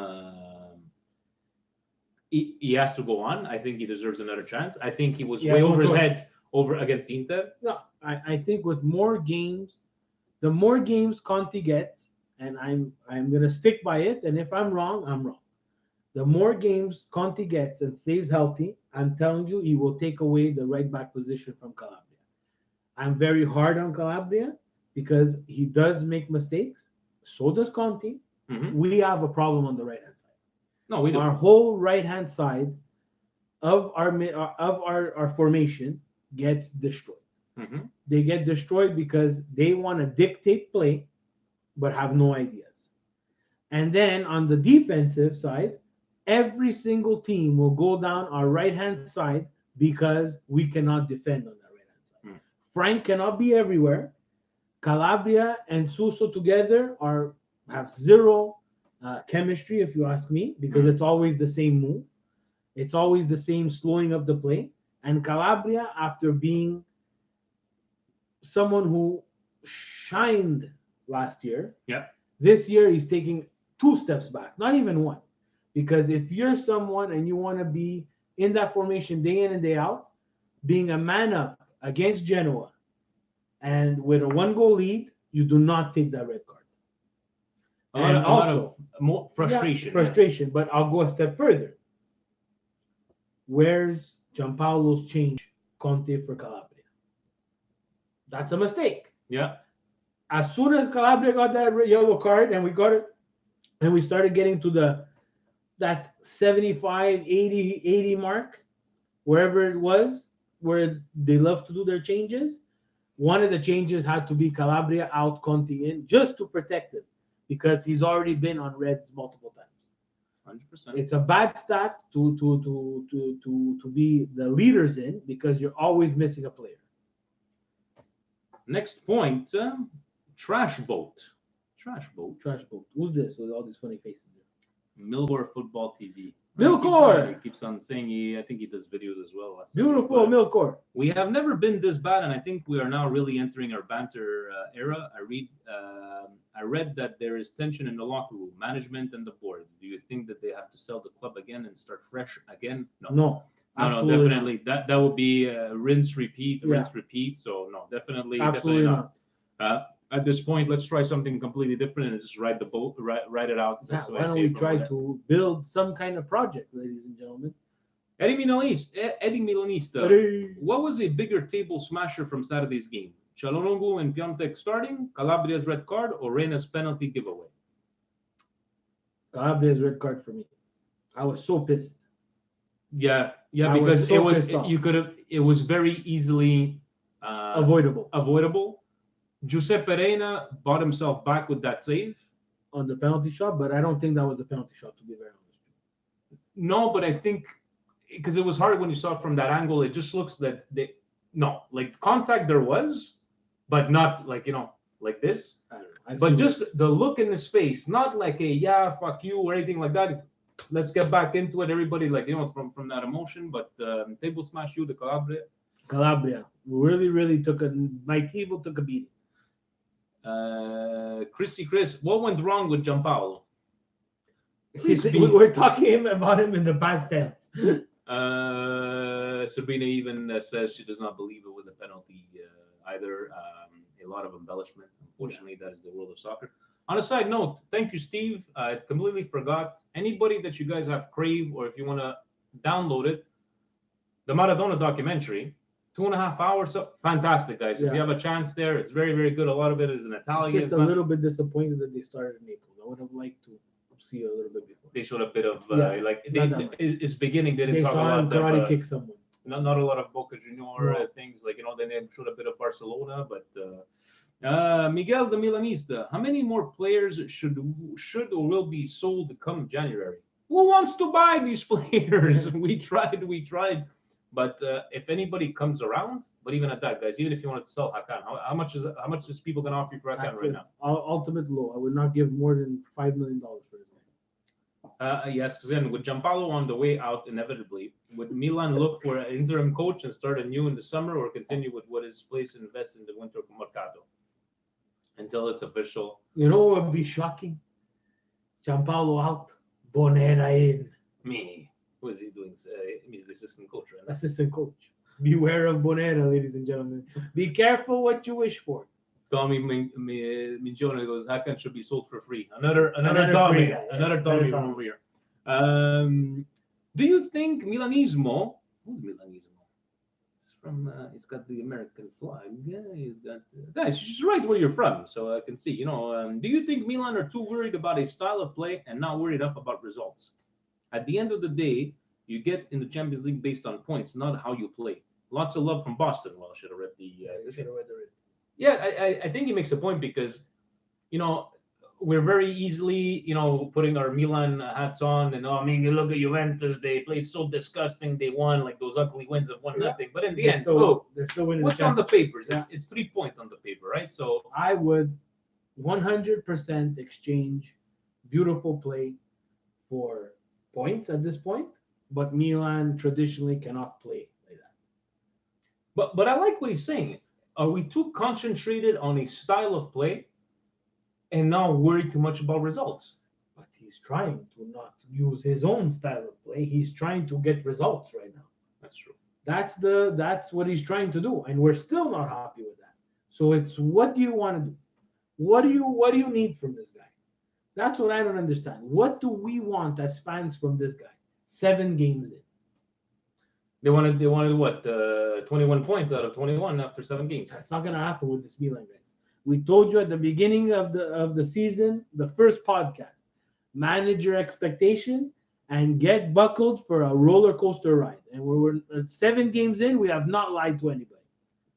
He has to go on. I think he deserves another chance. I think he was way over his head over against Inter. No, I think with more games, the more games Conte gets, and I'm gonna stick by it. And if I'm wrong, I'm wrong. The more games Conte gets and stays healthy, I'm telling you, he will take away the right back position from Calabria. I'm very hard on Calabria because he does make mistakes. So does Conte. Mm-hmm. We have a problem on the right hand side. No, we don't. Our whole right hand side of our formation gets destroyed. Mm-hmm. They get destroyed because they want to dictate play but have no ideas. And then on the defensive side, every single team will go down our right-hand side because we cannot defend on that right-hand side. Frank cannot be everywhere. Calabria and Suso together have zero chemistry, if you ask me, because it's always the same move. It's always the same slowing of the play. And Calabria, after being someone who shined last year, this year he's taking 2 steps back, not even 1. Because if you're someone and you want to be in that formation day in and day out, being a man up against Genoa and with a 1-goal lead, you do not take that red card. And a lot of also, more frustration. frustration. But I'll go a step further. Where's Gianpaolo's change Conte for Calabria? That's a mistake. Yeah. As soon as Calabria got that yellow card and we got it, and we started getting to that 75, 80 mark, wherever it was, where they love to do their changes, one of the changes had to be Calabria out, Conte in, just to protect him, because he's already been on reds multiple times. 100%. It's a bad stat to be the leaders in, because you're always missing a player. Next point, trash boat. Trash boat. Trash boat. Who's this with all these funny faces? Milgore Football TV. Milgore! He keeps on saying I think he does videos as well. Beautiful Milkor. We have never been this bad, and I think we are now really entering our banter era. I read that there is tension in the locker room, management and the board. Do you think that they have to sell the club again and start fresh again? No, No, definitely. That would be rinse, repeat, rinse, repeat. So no, definitely not. At this point, let's try something completely different and just ride the boat, ride it out. Yeah, why don't we try to build some kind of project, ladies and gentlemen? Eddie Milanista. Eddie. What was a bigger table smasher from Saturday's game? Çalhanoğlu and Piontek starting, Calabria's red card, or Reina's penalty giveaway? Calabria's red card for me. I was so pissed. Yeah, I because was so pissed off. it was very easily Avoidable Giuseppe Reina bought himself back with that save. on the penalty shot, but I don't think that was the penalty shot, to be very honest. No, but I think because it was hard when you saw it from that angle, it just looks that like contact there was, but not like like this. I don't know. But just the look in his face, not like a fuck you or anything like that. Is let's get back into it. Everybody from that emotion, but table smash you, the Calabria really my table took a beating. Chris, what went wrong with Gianpaolo? We're talking about him in the past tense. Sabrina even says she does not believe it was a penalty either. A lot of embellishment. Unfortunately, that is the world of soccer. On a side note, thank you, Steve. I completely forgot. Anybody that you guys have Crave, or if you want to download it, the Maradona documentary, 2.5 hours. So fantastic, guys. If you have a chance there, it's very, very good. A lot of it is in Italian. Just a little bit disappointed that they started in April. I would have liked to see a little bit before. They showed a bit of it's beginning. They didn't They talk saw him about karate kick someone. not a lot of Boca Junior things like then they showed a bit of Barcelona, but Miguel the Milanista. How many more players should or will be sold come January? Who wants to buy these players? we tried. But if anybody comes around, but even at that, guys, even if you wanted to sell Hakan, how much is people gonna offer you for Hakan right now? Ultimate low. I would not give more than $5 million for this man. Yes, because then with Gianpaolo on the way out, inevitably, would Milan look for an interim coach and start anew in the summer, or continue with what is placed and invest in the winter mercato until it's official? You know what would be shocking? Gianpaolo out, Bonera in. Me. Who is he doing? He's the assistant coach, right? Assistant coach. Beware of Bonera, ladies and gentlemen. Be careful what you wish for. Tommy Mingione goes, Hakan should be sold for free. Another Another Tommy. free guy, Another yes. Tommy Another from over here. Do you think Milanismo? Who's Milanismo? It's from. He's got the American flag. Yeah, he's got. Guys, you just write where you're from, so I can see. Do you think Milan are too worried about a style of play and not worried enough about results? At the end of the day, you get in the Champions League based on points, not how you play. Lots of love from Boston. Well, I should have read the. Yeah, I think he makes a point because, we're very easily, putting our Milan hats on, and you look at Juventus, they played so disgusting, they won like those ugly wins of 1-0. But in the end, they're still winning. What's on the papers? It's 3 points on the paper, right? So I would 100% exchange beautiful play for points at this point, but Milan traditionally cannot play like that. But I like what he's saying. Are we too concentrated on a style of play and not worried too much about results? But he's trying to not use his own style of play. He's trying to get results right now. That's true. That's what he's trying to do, and we're still not happy with that. So it's, what do you want to do? What do you need from this guy? That's what I don't understand. What do we want as fans from this guy? 7 games in. They wanted what? 21 points out of 21 after 7 games. That's not gonna happen with this Milan guys. We told you at the beginning of the season, the first podcast. Manage your expectation and get buckled for a roller coaster ride. And we're 7 games in. We have not lied to anybody.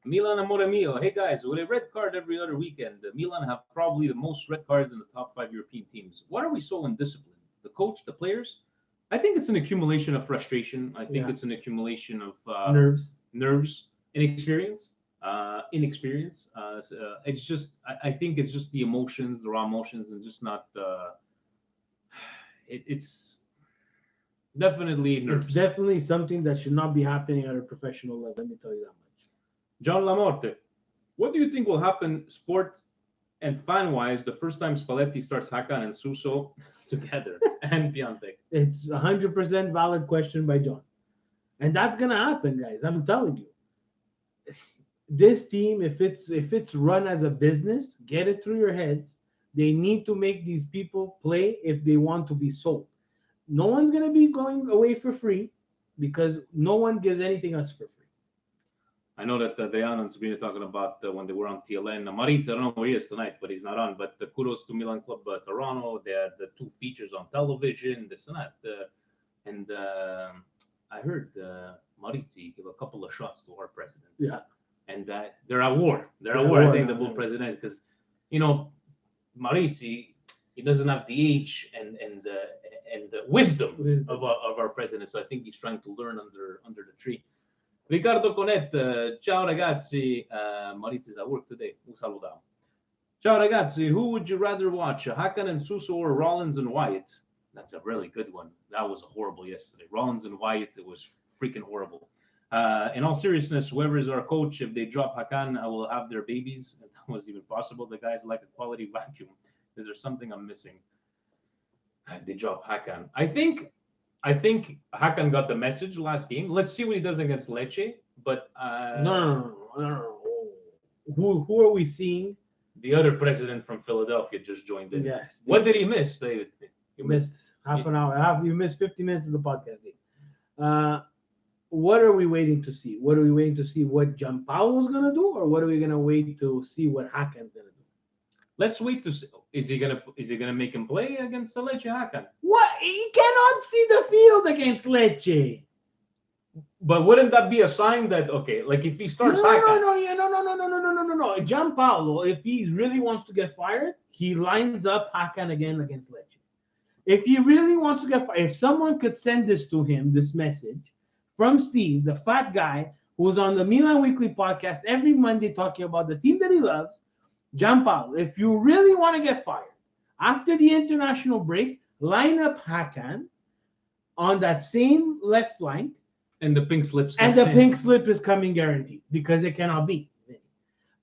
Milan amore mio. Hey guys, with a red card every other weekend, Milan have probably the most red cards in the top 5 European teams. Why are we so undisciplined? The coach, the players? I think it's an accumulation of frustration. I think Yeah. it's an accumulation of Nerves. inexperience. It's just, I think it's just the emotions, the raw emotions, and just not. It's definitely nerves. It's definitely something that should not be happening at a professional level. Let me tell you that much. John Lamorte, what do you think will happen, sport and fan-wise, the first time Spalletti starts Hakan and Suso together and Piontek? It's 100% valid question by John. And that's gonna happen, guys. I'm telling you. This team, if it's run as a business, get it through your heads. They need to make these people play if they want to be sold. No one's gonna be going away for free because no one gives anything else for free. I know that Dejan and Sabrina talking about when they were on TLN. Maritz, I don't know where he is tonight, but he's not on. But kudos to Milan Club Toronto. They had the 2 features on television, this and that. And I heard Maritz give a couple of shots to our president. Yeah. And they're at war. They're at They're war, at I war, think, yeah, the bull yeah. president, because, Maritz, he doesn't have the age and the wisdom of our president. So I think he's trying to learn under the tree. Riccardo Conet, ciao ragazzi. Maritz is at work today. Un salutiamo. Ciao ragazzi. Who would you rather watch, Hakan and Suso or Rollins and Wyatt? That's a really good one. That was horrible yesterday. Rollins and Wyatt, it was freaking horrible. In all seriousness, whoever is our coach, if they drop Hakan, I will have their babies. If that was even possible. The guy's like a quality vacuum. Is there something I'm missing? They drop Hakan. I think Hakan got the message last game. Let's see what he does against Lecce. But No. Who are we seeing? the other president from Philadelphia just joined in. Yes. What did he miss, David? You missed half an hour. You missed 50 minutes of the podcast. What are we waiting to see? What are we waiting to see? What Gianpaolo's gonna do, or what are we gonna wait to see what Hakan's gonna do? Let's wait to see. Is he gonna make him play against the Lecce Hakan? What? He cannot see the field against Lecce. But wouldn't that be a sign that, okay, like if he starts No. Gianpaolo, if he really wants to get fired, he lines up Hakan again against Lecce. If he really wants to get fired, if someone could send this to him, this message from Steve, the fat guy who's on the Milan Weekly podcast every Monday talking about the team that he loves, Gianpaolo, if you really want to get fired after the international break, line up Hakan on that same left flank. And the pink slips. And the pink slip is coming guaranteed because it cannot be.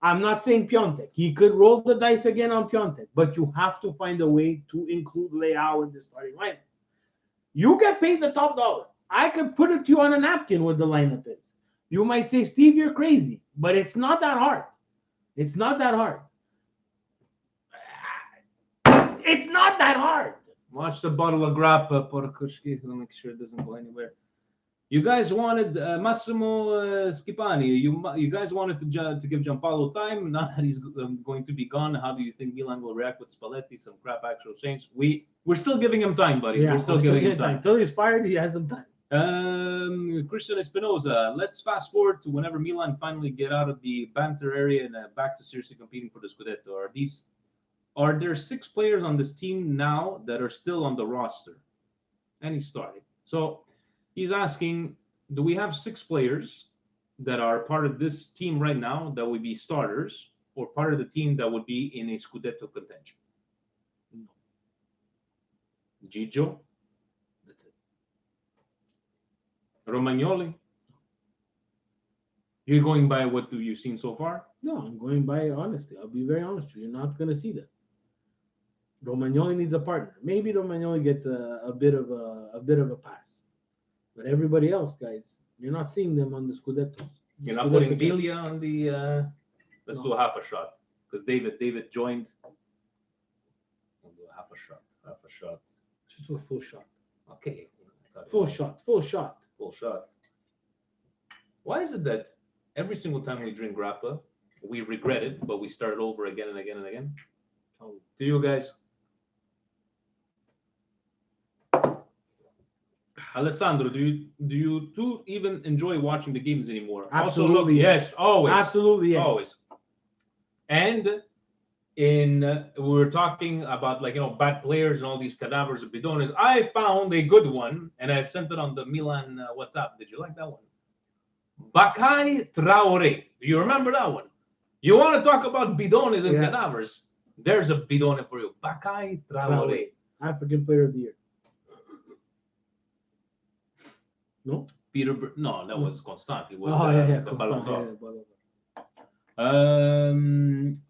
I'm not saying Piontek. He could roll the dice again on Piontek, but you have to find a way to include Leao in the starting lineup. You get paid the top dollar. I could put it to you on a napkin what the lineup is. You might say, Steve, you're crazy, but it's not that hard. It's not that hard. It's not that hard. Watch the bottle of grappa, Porkushki, to make sure it doesn't go anywhere. You guys wanted Massimo Schipani. You guys wanted to give Gianpaolo time. Now that he's going to be gone, how do you think Milan will react with Spalletti? Some crap actual change. We're still giving him time, buddy. Yeah, we're still giving him time. Until he's fired, he has some time. Christian Espinoza. Let's fast forward to whenever Milan finally get out of the banter area and back to seriously competing for the Scudetto. Are there 6 players on this team now that are still on the roster? And he started. So he's asking, do we have 6 players that are part of this team right now that would be starters or part of the team that would be in a Scudetto contention? No. Gigio? That's it. Romagnoli? You're going by what you've seen so far? No, I'm going by honesty. I'll be very honest with you. You're not going to see that. Romagnoli needs a partner. Maybe Romagnoli gets a bit of a pass, but everybody else, guys, you're not seeing them on the Scudetto. You're not putting Delia on the. Let's do a half a shot because David joined. We'll do a half a shot. Half a shot. Just do a full shot. Okay. Full shot. Full shot. Full shot. Why is it that every single time we drink grappa, we regret it, but we start over again and again and again? To you guys. Alessandro, do you two even enjoy watching the games anymore? Absolutely, Also, look, yes, always. Absolutely, yes. Always. And we were talking about bad players and all these cadavers of bidones. I found a good one and I sent it on the Milan WhatsApp. Did you like that one? Bakai Traore. Do you remember that one? You want to talk about bidones and cadavers? There's a bidone for you. Bakai Traore. African Player of the Year. No? No, that was Constant. It was the Ballon d'Or.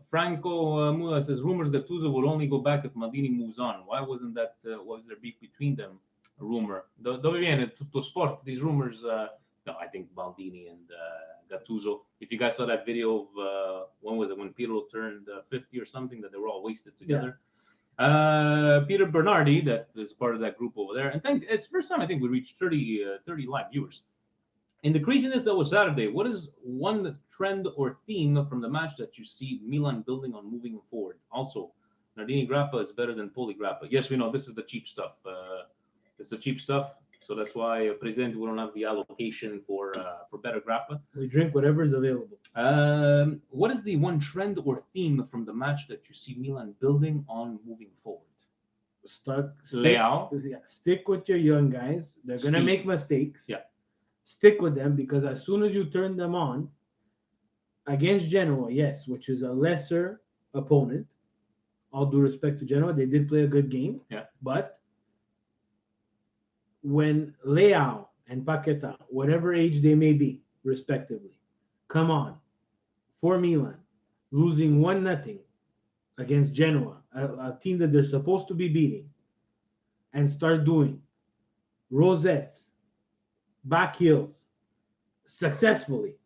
Franco Mula says rumors that Tuzo will only go back if Maldini moves on. Why wasn't that? Was there beef between them? A rumor. Dove viene tutto sport? These rumors. No, I think Maldini and Gattuso. If you guys saw that video of when was it when Pirlo turned 50 or something, that they were all wasted together. Peter Bernardi, that is part of that group over there, and it's first time I think we reached 30 live viewers. In the craziness that was Saturday, what is one trend or theme from the match that you see Milan building on moving forward? Also, Nardini Grappa is better than Poli Grappa. Yes, we know this is the cheap stuff. It's the cheap stuff, so that's why President we don't have the allocation for better Grappa. We drink whatever is available. What is the one trend or theme from the match that you see Milan building on moving forward? Stick with your young guys. They're gonna make mistakes. Yeah. Stick with them because as soon as you turn them on against Genoa, yes, which is a lesser opponent. All due respect to Genoa, they did play a good game. Yeah. But when Leao and Paqueta, whatever age they may be, respectively, come on for Milan, losing 1-0 against Genoa, a team that they're supposed to be beating, and start doing rosettes, back heels successfully,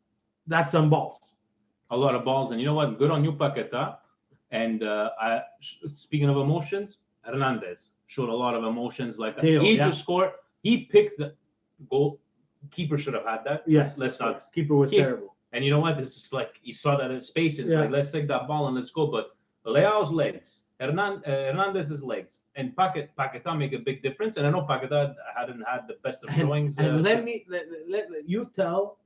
that's some balls. A lot of balls, and you know what? Good on you, Paqueta. And speaking of emotions, Hernandez showed a lot of emotions. Just scored. He picked the goal. Keeper should have had that. Yes, let's not. Keeper was terrible. And you know what? This is like he saw that in space. It's like let's take that ball and let's go. But Leao's legs, Hernandez's legs, and Paqueta make a big difference. And I know Paqueta hadn't had the best of showings. And let you tell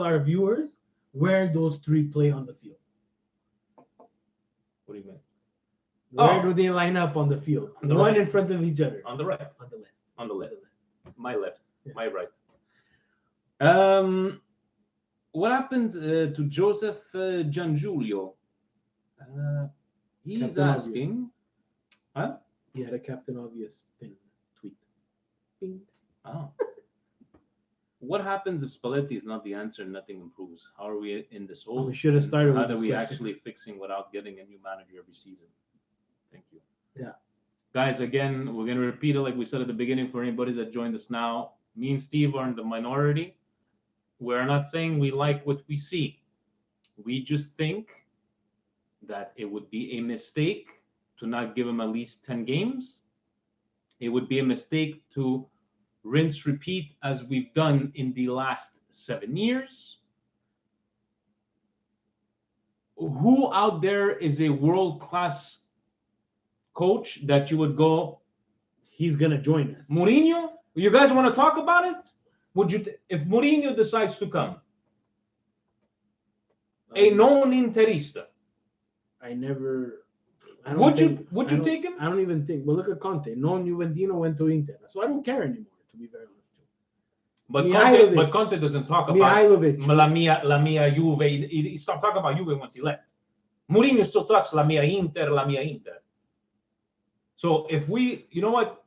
our viewers where those three play on the field. What do you mean? Where do they line up on the field? One in front of each other. On the right. On the left. On the left. My left. Yeah. My right. What happened to Joseph Giangiulio? He's Captain asking. Obvious. Huh? He had a Captain Obvious pinned tweet. Bing. Oh. What happens if Spalletti is not the answer and nothing improves? How are we in this hole? We should have started. How are we actually fixing without getting a new manager every season? Thank you. Yeah. Guys, again, we're going to repeat it like we said at the beginning for anybody that joined us now. Me and Steve are in the minority. We're not saying we like what we see. We just think that it would be a mistake to not give him at least 10 games. It would be a mistake to rinse, repeat, as we've done in the last 7 years. Who out there is a world-class coach that you would go, he's going to join us? Mourinho? You guys want to talk about it? Would you, if Mourinho decides to come, a non-interista? Would you take him? I don't even think. Well, look at Conte. Non-Juventino went to Inter, so I don't care anymore, to be very honest. But Conte doesn't talk about la mia Juve. He stopped talking about Juve once he left. Mourinho still talks la mia Inter, la mia Inter. So if we, you know what?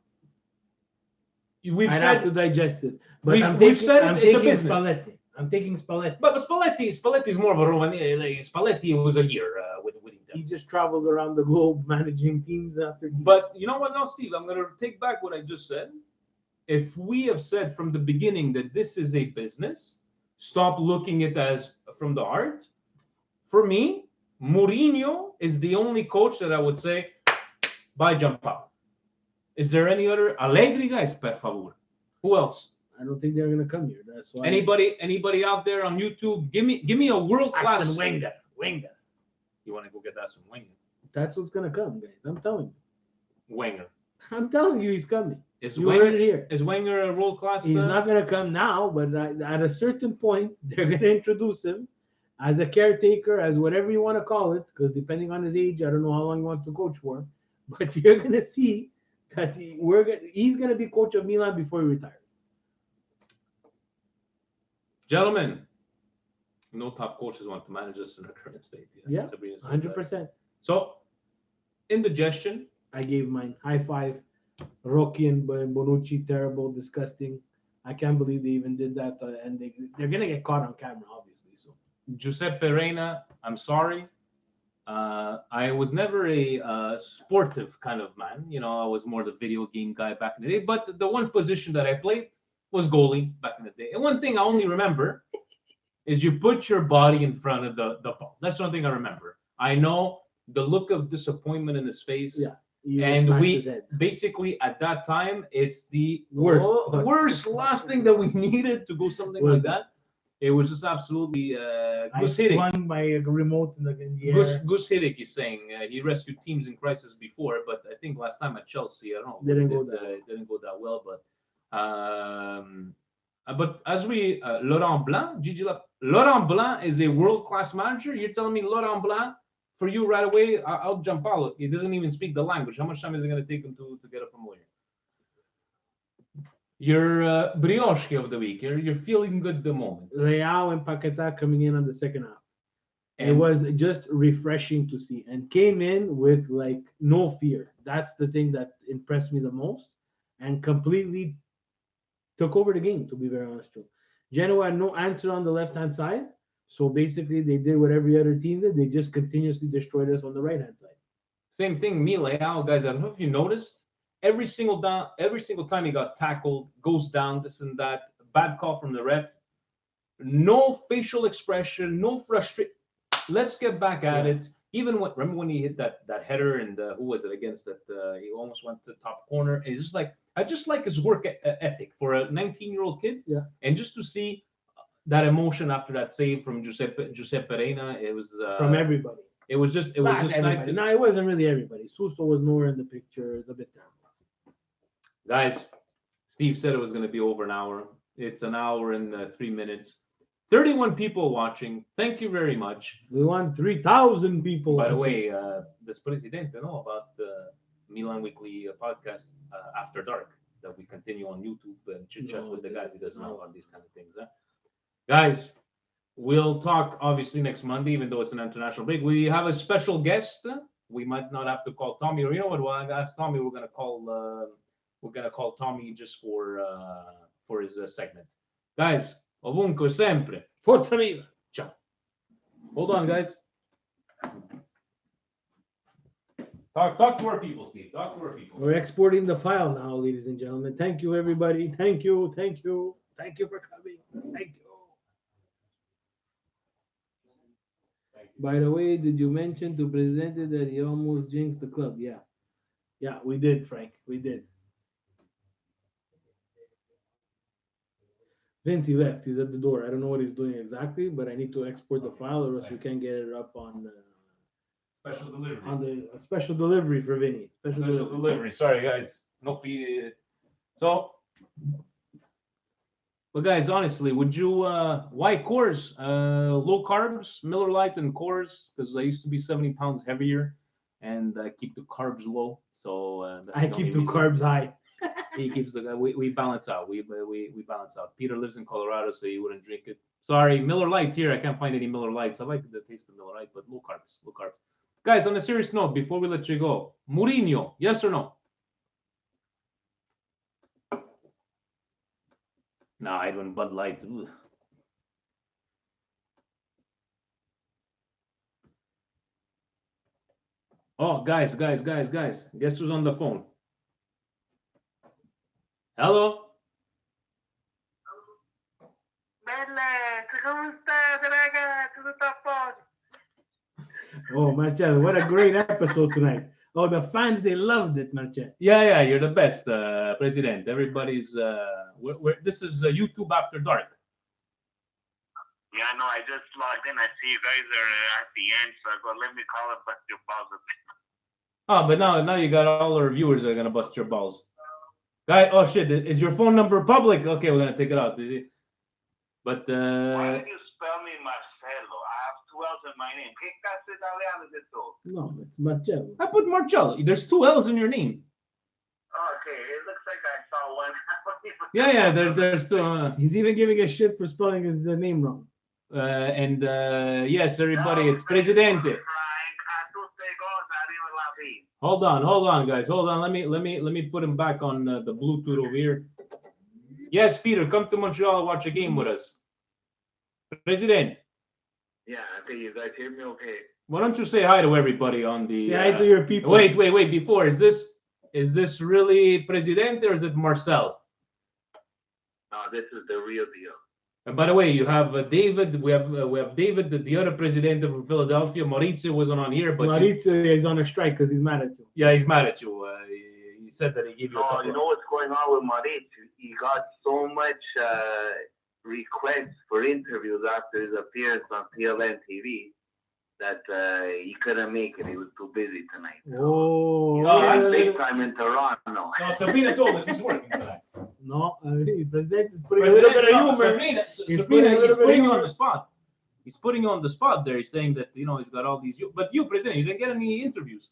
I'd have to digest it. But I'm taking Spalletti. I'm taking Spalletti. But Spalletti is more of a Roman. Spalletti was a year with Inter. He just travels around the globe managing teams after teams. But you know what now, Steve? I'm going to take back what I just said. If we have said from the beginning that this is a business, stop looking at it as from the heart. For me, Mourinho is the only coach that I would say, by Giampaolo. Is there any other Allegri guys? Per favor. Who else? I don't think they're gonna come here. That's why. Anybody out there on YouTube? Give me a world class. Arsene Wenger. You want to go get that some Wenger? That's what's gonna come, guys. I'm telling you. Wenger. I'm telling you, he's coming. Is You heard Wenger it here. Is Wenger a world class? He's not gonna come now, but at a certain point, they're gonna introduce him as a caretaker, as whatever you want to call it, because depending on his age, I don't know how long he wants to coach for. But you're gonna see that he's gonna be coach of Milan before he retires. Gentlemen, no top coaches want to manage us in our current state. Yeah, Sabrina said 100%. that. So, indigestion. I gave mine. High five. Rocky and Bonucci, terrible, disgusting. I can't believe they even did that, and they're gonna get caught on camera, obviously. So Giuseppe Reina, I'm sorry. I was never a sportive kind of man. You know, I was more the video game guy back in the day. But the one position that I played was goalie back in the day. And one thing I only remember is you put your body in front of the ball. That's the one thing I remember. I know the look of disappointment in his face. Yeah. And we basically at that time, it's the worst last thing that we needed to go something like that. It was just absolutely Gus Hiddink. Won by a remote in the air. Gus Hiddink is saying he rescued teams in crisis before, but I think last time at Chelsea, I don't know, Didn't go that well. But as we Laurent Blanc, Laurent Blanc is a world class manager. You're telling me Laurent Blanc? For you right away, I'll jump out. He doesn't even speak the language. How much time is it going to take him to get up familiar? Your brioche of the week. You're feeling good the moment. Real and Paqueta coming in on the second half. And it was just refreshing to see, and came in with like no fear. That's the thing that impressed me the most, and completely took over the game. To be very honest, too. Genoa had no answer on the left-hand side. So basically, they did what every other team did. They just continuously destroyed us on the right-hand side. Same thing, Leao, guys. I don't know if you noticed. Every single time he got tackled, goes down, this and that. Bad call from the ref. No facial expression, no frustration. Let's get back at it. Even remember when he hit that header and who was it against that? He almost went to the top corner. It's just like I just like his work ethic for a 19-year-old kid. Yeah, and just to see that emotion after that save from Giuseppe Reina, it was from everybody. It was just Nice. to, No, it wasn't really everybody. Suso was nowhere in the picture. It's a bit terrible. guys. Steve said it was going to be over an hour. It's an hour and 3 minutes. 31 people watching. Thank you very much. We want 3,000 people. By the way, this president know about the Milan Weekly podcast After Dark that we continue on YouTube and chit chat with the guys. He doesn't know about these kind of things. Huh? Guys, we'll talk obviously next Monday, even though it's an international break. We have a special guest. We might not have to call Tommy, or you know what? Well, I asked Tommy. We're gonna call Tommy just for his segment. Guys, ovunque sempre. Forza Milan. Ciao. Hold on, guys. Talk to our people, Steve. Talk to our people. We're exporting the file now, ladies and gentlemen. Thank you, everybody. Thank you for coming. Thank you. By the way, did you mention to Presidente that he almost jinxed the club? Yeah, we did, Frank. We did. Vince, he left. He's at the door. I don't know what he's doing exactly, but I need to export the file, or else we can't get it up on Special delivery. on the special delivery for Vinny. Special delivery. Sorry, guys. So, but guys, honestly, would you why Coors? Low carbs, Miller Lite and Coors, because I used to be 70 pounds heavier, and I keep the carbs low. So that's I keep the carbs high. He keeps the we balance out. We balance out. Peter lives in Colorado, so he wouldn't drink it. Sorry, Miller Lite here. I can't find any Miller Lights. I like the taste of Miller Lite, but low carbs, low carbs. Guys, on a serious note, before we let you go, Mourinho, yes or no? No, I don't Bud Light. Ugh. Oh, guys. Guess who's on the phone? Hello? Bella, come stai, raga? Tutto a posto? Oh, Marcello, what a great episode tonight. Oh, the fans, they loved it, Marcel. Yeah, you're the best, President. Everybody's. This is YouTube After Dark. Yeah, no, I just logged in. I see you guys are at the end, so I go, let me call and bust your balls a bit. Oh, but now you got all our viewers that are gonna bust your balls. Guy, oh shit, is your phone number public? Okay, we're gonna take it out. Is it? But Why did you spell me Marcelo? I have two L's in my name. ¿Qué clase italiano es esto? No, it's Marcel. I put Marcello. There's two L's in your name. Okay, it looks like I saw one. Yeah, there's two. He's even giving a shit for spelling his name wrong. And yes, everybody, it's Presidente. Hold on, guys. Hold on. Let me put him back on the Bluetooth over here. Yes, Peter, come to Montreal and watch a game with us. President. Yeah, okay, you guys hear me okay? Why don't you say hi to everybody on the? Say hi to your people. Wait. Before, is this really Presidente or is it Marcel? No, this is the real deal. And by the way, you have David. We have David, the other Presidente from Philadelphia. Maurizio wasn't on here, but Maurizio is on a strike because he's mad at you. yeah, he's mad at you. He said that he gave you. Oh, you know what's going on with Maurizio? He got so much requests for interviews after his appearance on PLN TV that he couldn't make it. He was too busy tonight. Oh, Yeah, He's I big time in Toronto. No, Sabrina told us he's working tonight. no, President is putting a little bit of humor. He's putting a little bit of putting you on humor. the spot. He's putting you on the spot there. He's saying that he's got all these. But you, President, you didn't get any interviews.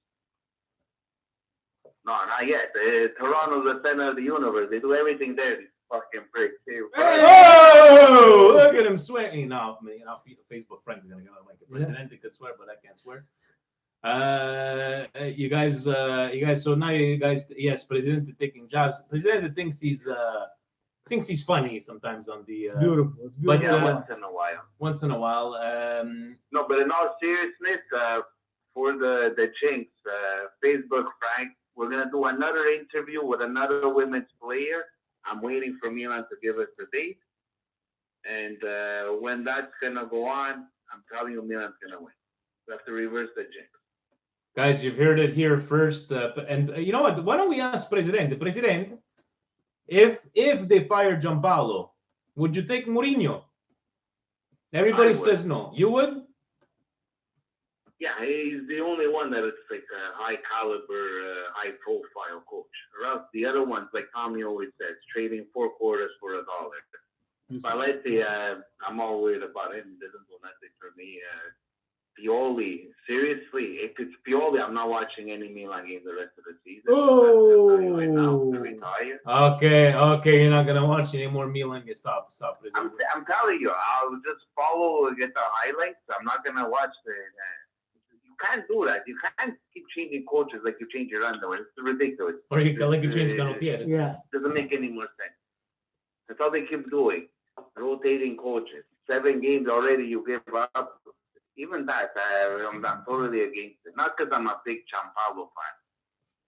No, not yet. Toronto's the center of the universe. They do everything there. These fucking pricks. Oh, look at him swearing. No, Facebook friends are gonna go like the President could swear, but I can't swear. You guys. So now you guys, yes, President taking jobs. President thinks he's funny sometimes on the. It's beautiful. It's But beautiful. Once in a while. No, but in all seriousness, for the Jinx, Facebook Frank, we're gonna do another interview with another women's player. I'm waiting for Milan to give us the date, and when that's gonna go on, I'm telling you, Milan's gonna win. We have to reverse the Jinx. Guys, you've heard it here first. And you know what? Why don't we ask President, if they fire Gianpaolo, would you take Mourinho? Everybody says no. You would? Yeah, he's the only one that is like a high caliber, high profile coach. Or else the other ones, like Tommy always says, trading 4 quarters for $1. But let's say I'm all worried about him. He doesn't do nothing for me. Pioli, seriously, if it's Pioli, I'm not watching any Milan game the rest of the season. Oh. Right now, to retire. Okay, you're not gonna watch any more Milan. Stop. I'm telling you, I'll just follow, get the highlights. I'm not gonna watch the. You can't do that. You can't keep changing coaches like you change your underwear. It's ridiculous. Or you change Canotieres. Yeah. Doesn't make any more sense. That's all they keep doing, rotating coaches. 7 games already, you give up. Even that, I'm totally against it. Not because I'm a big Gianpaolo fan.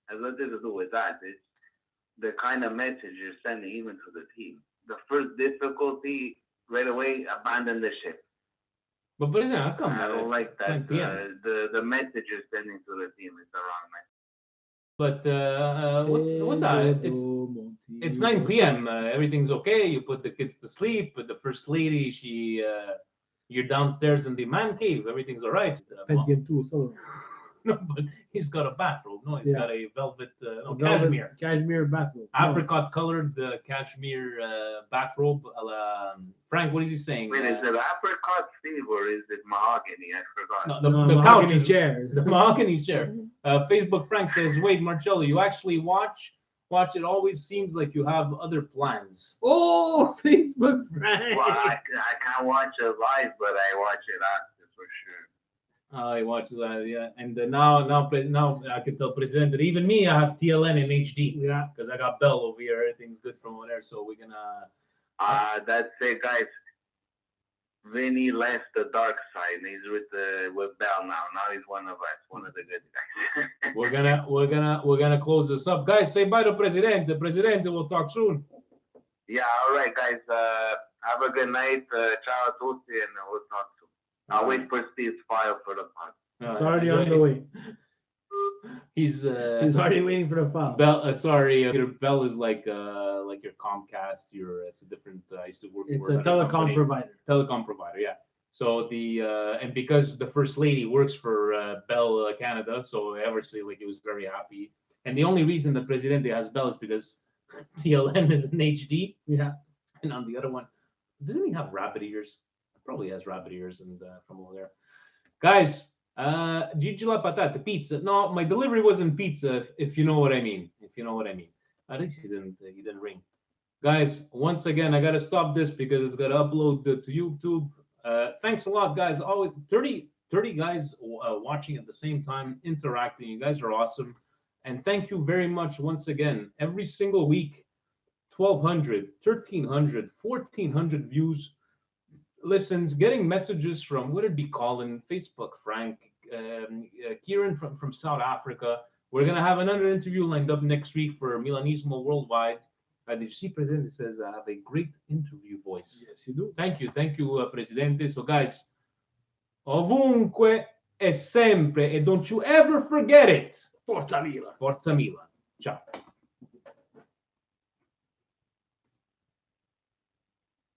It has nothing to do with that. It's the kind of message you're sending even to the team. The first difficulty, right away, abandon the ship. But President, how come? I don't like that. 9 p.m. The message you're sending to the team is the wrong message. But what's that? It's 9 p.m. Everything's okay. You put the kids to sleep. The first lady, you're downstairs in the man cave. Everything's all right. No, but he's got a bathrobe. No, he's got a velvet, cashmere. Cashmere bathrobe. Apricot colored cashmere bathrobe. Frank, what is he saying? Wait, is it apricot, Steve, or is it mahogany? I forgot. No, the couch mahogany chair. The mahogany chair. Facebook Frank says, wait, Marcello, you actually watch? It always seems like you have other plans. Oh, Facebook Frank. Well, I can't watch it live, but I watch it after for sure. I watch that, yeah. And now I can tell President that even me, I have TLN in HD. Yeah. Because I got Bell over here. Everything's good from over there. So we're gonna. That's it, guys. Vinny left the dark side. And he's with Bell now. Now he's one of us, one of the good guys. we're gonna close this up, guys. Say bye to Presidente. Presidente, we'll talk soon. Yeah, all right, guys. Have a good night. Ciao a tutti, and we'll talk soon. I'll wait for Steve's file for the pod. It's already on the way. He's already waiting for the foul. Bell. Sorry, your Bell is like your Comcast. It's a different. I used to work. It's for a another telecom company. provider. Telecom provider. Yeah. So the and because the first lady works for Bell Canada, so obviously like he was very happy. And the only reason the Presidente has Bell is because TLN is in HD. Yeah. And on the other one, doesn't he have rabbit ears? Probably has rabbit ears and from over there. Guys, Gigi La Patata, pizza. No, my delivery wasn't pizza, if you know what I mean. If you know what I mean. At least he didn't ring. Guys, once again, I gotta stop this because it's gotta upload to YouTube. Thanks a lot, guys. Always 30 guys watching at the same time, interacting. You guys are awesome. And thank you very much once again. Every single week, 1,200, 1,300, 1,400 views, listens, getting messages from, would it be Colin, Facebook, Frank, Kieran from South Africa. We're going to have another interview lined up next week for Milanismo Worldwide. Did you see, Presidente says, I have a great interview voice. Yes, you do. Thank you, Presidente. So, guys, ovunque e sempre, and don't you ever forget it. Forza Milan. Forza Milan. Ciao.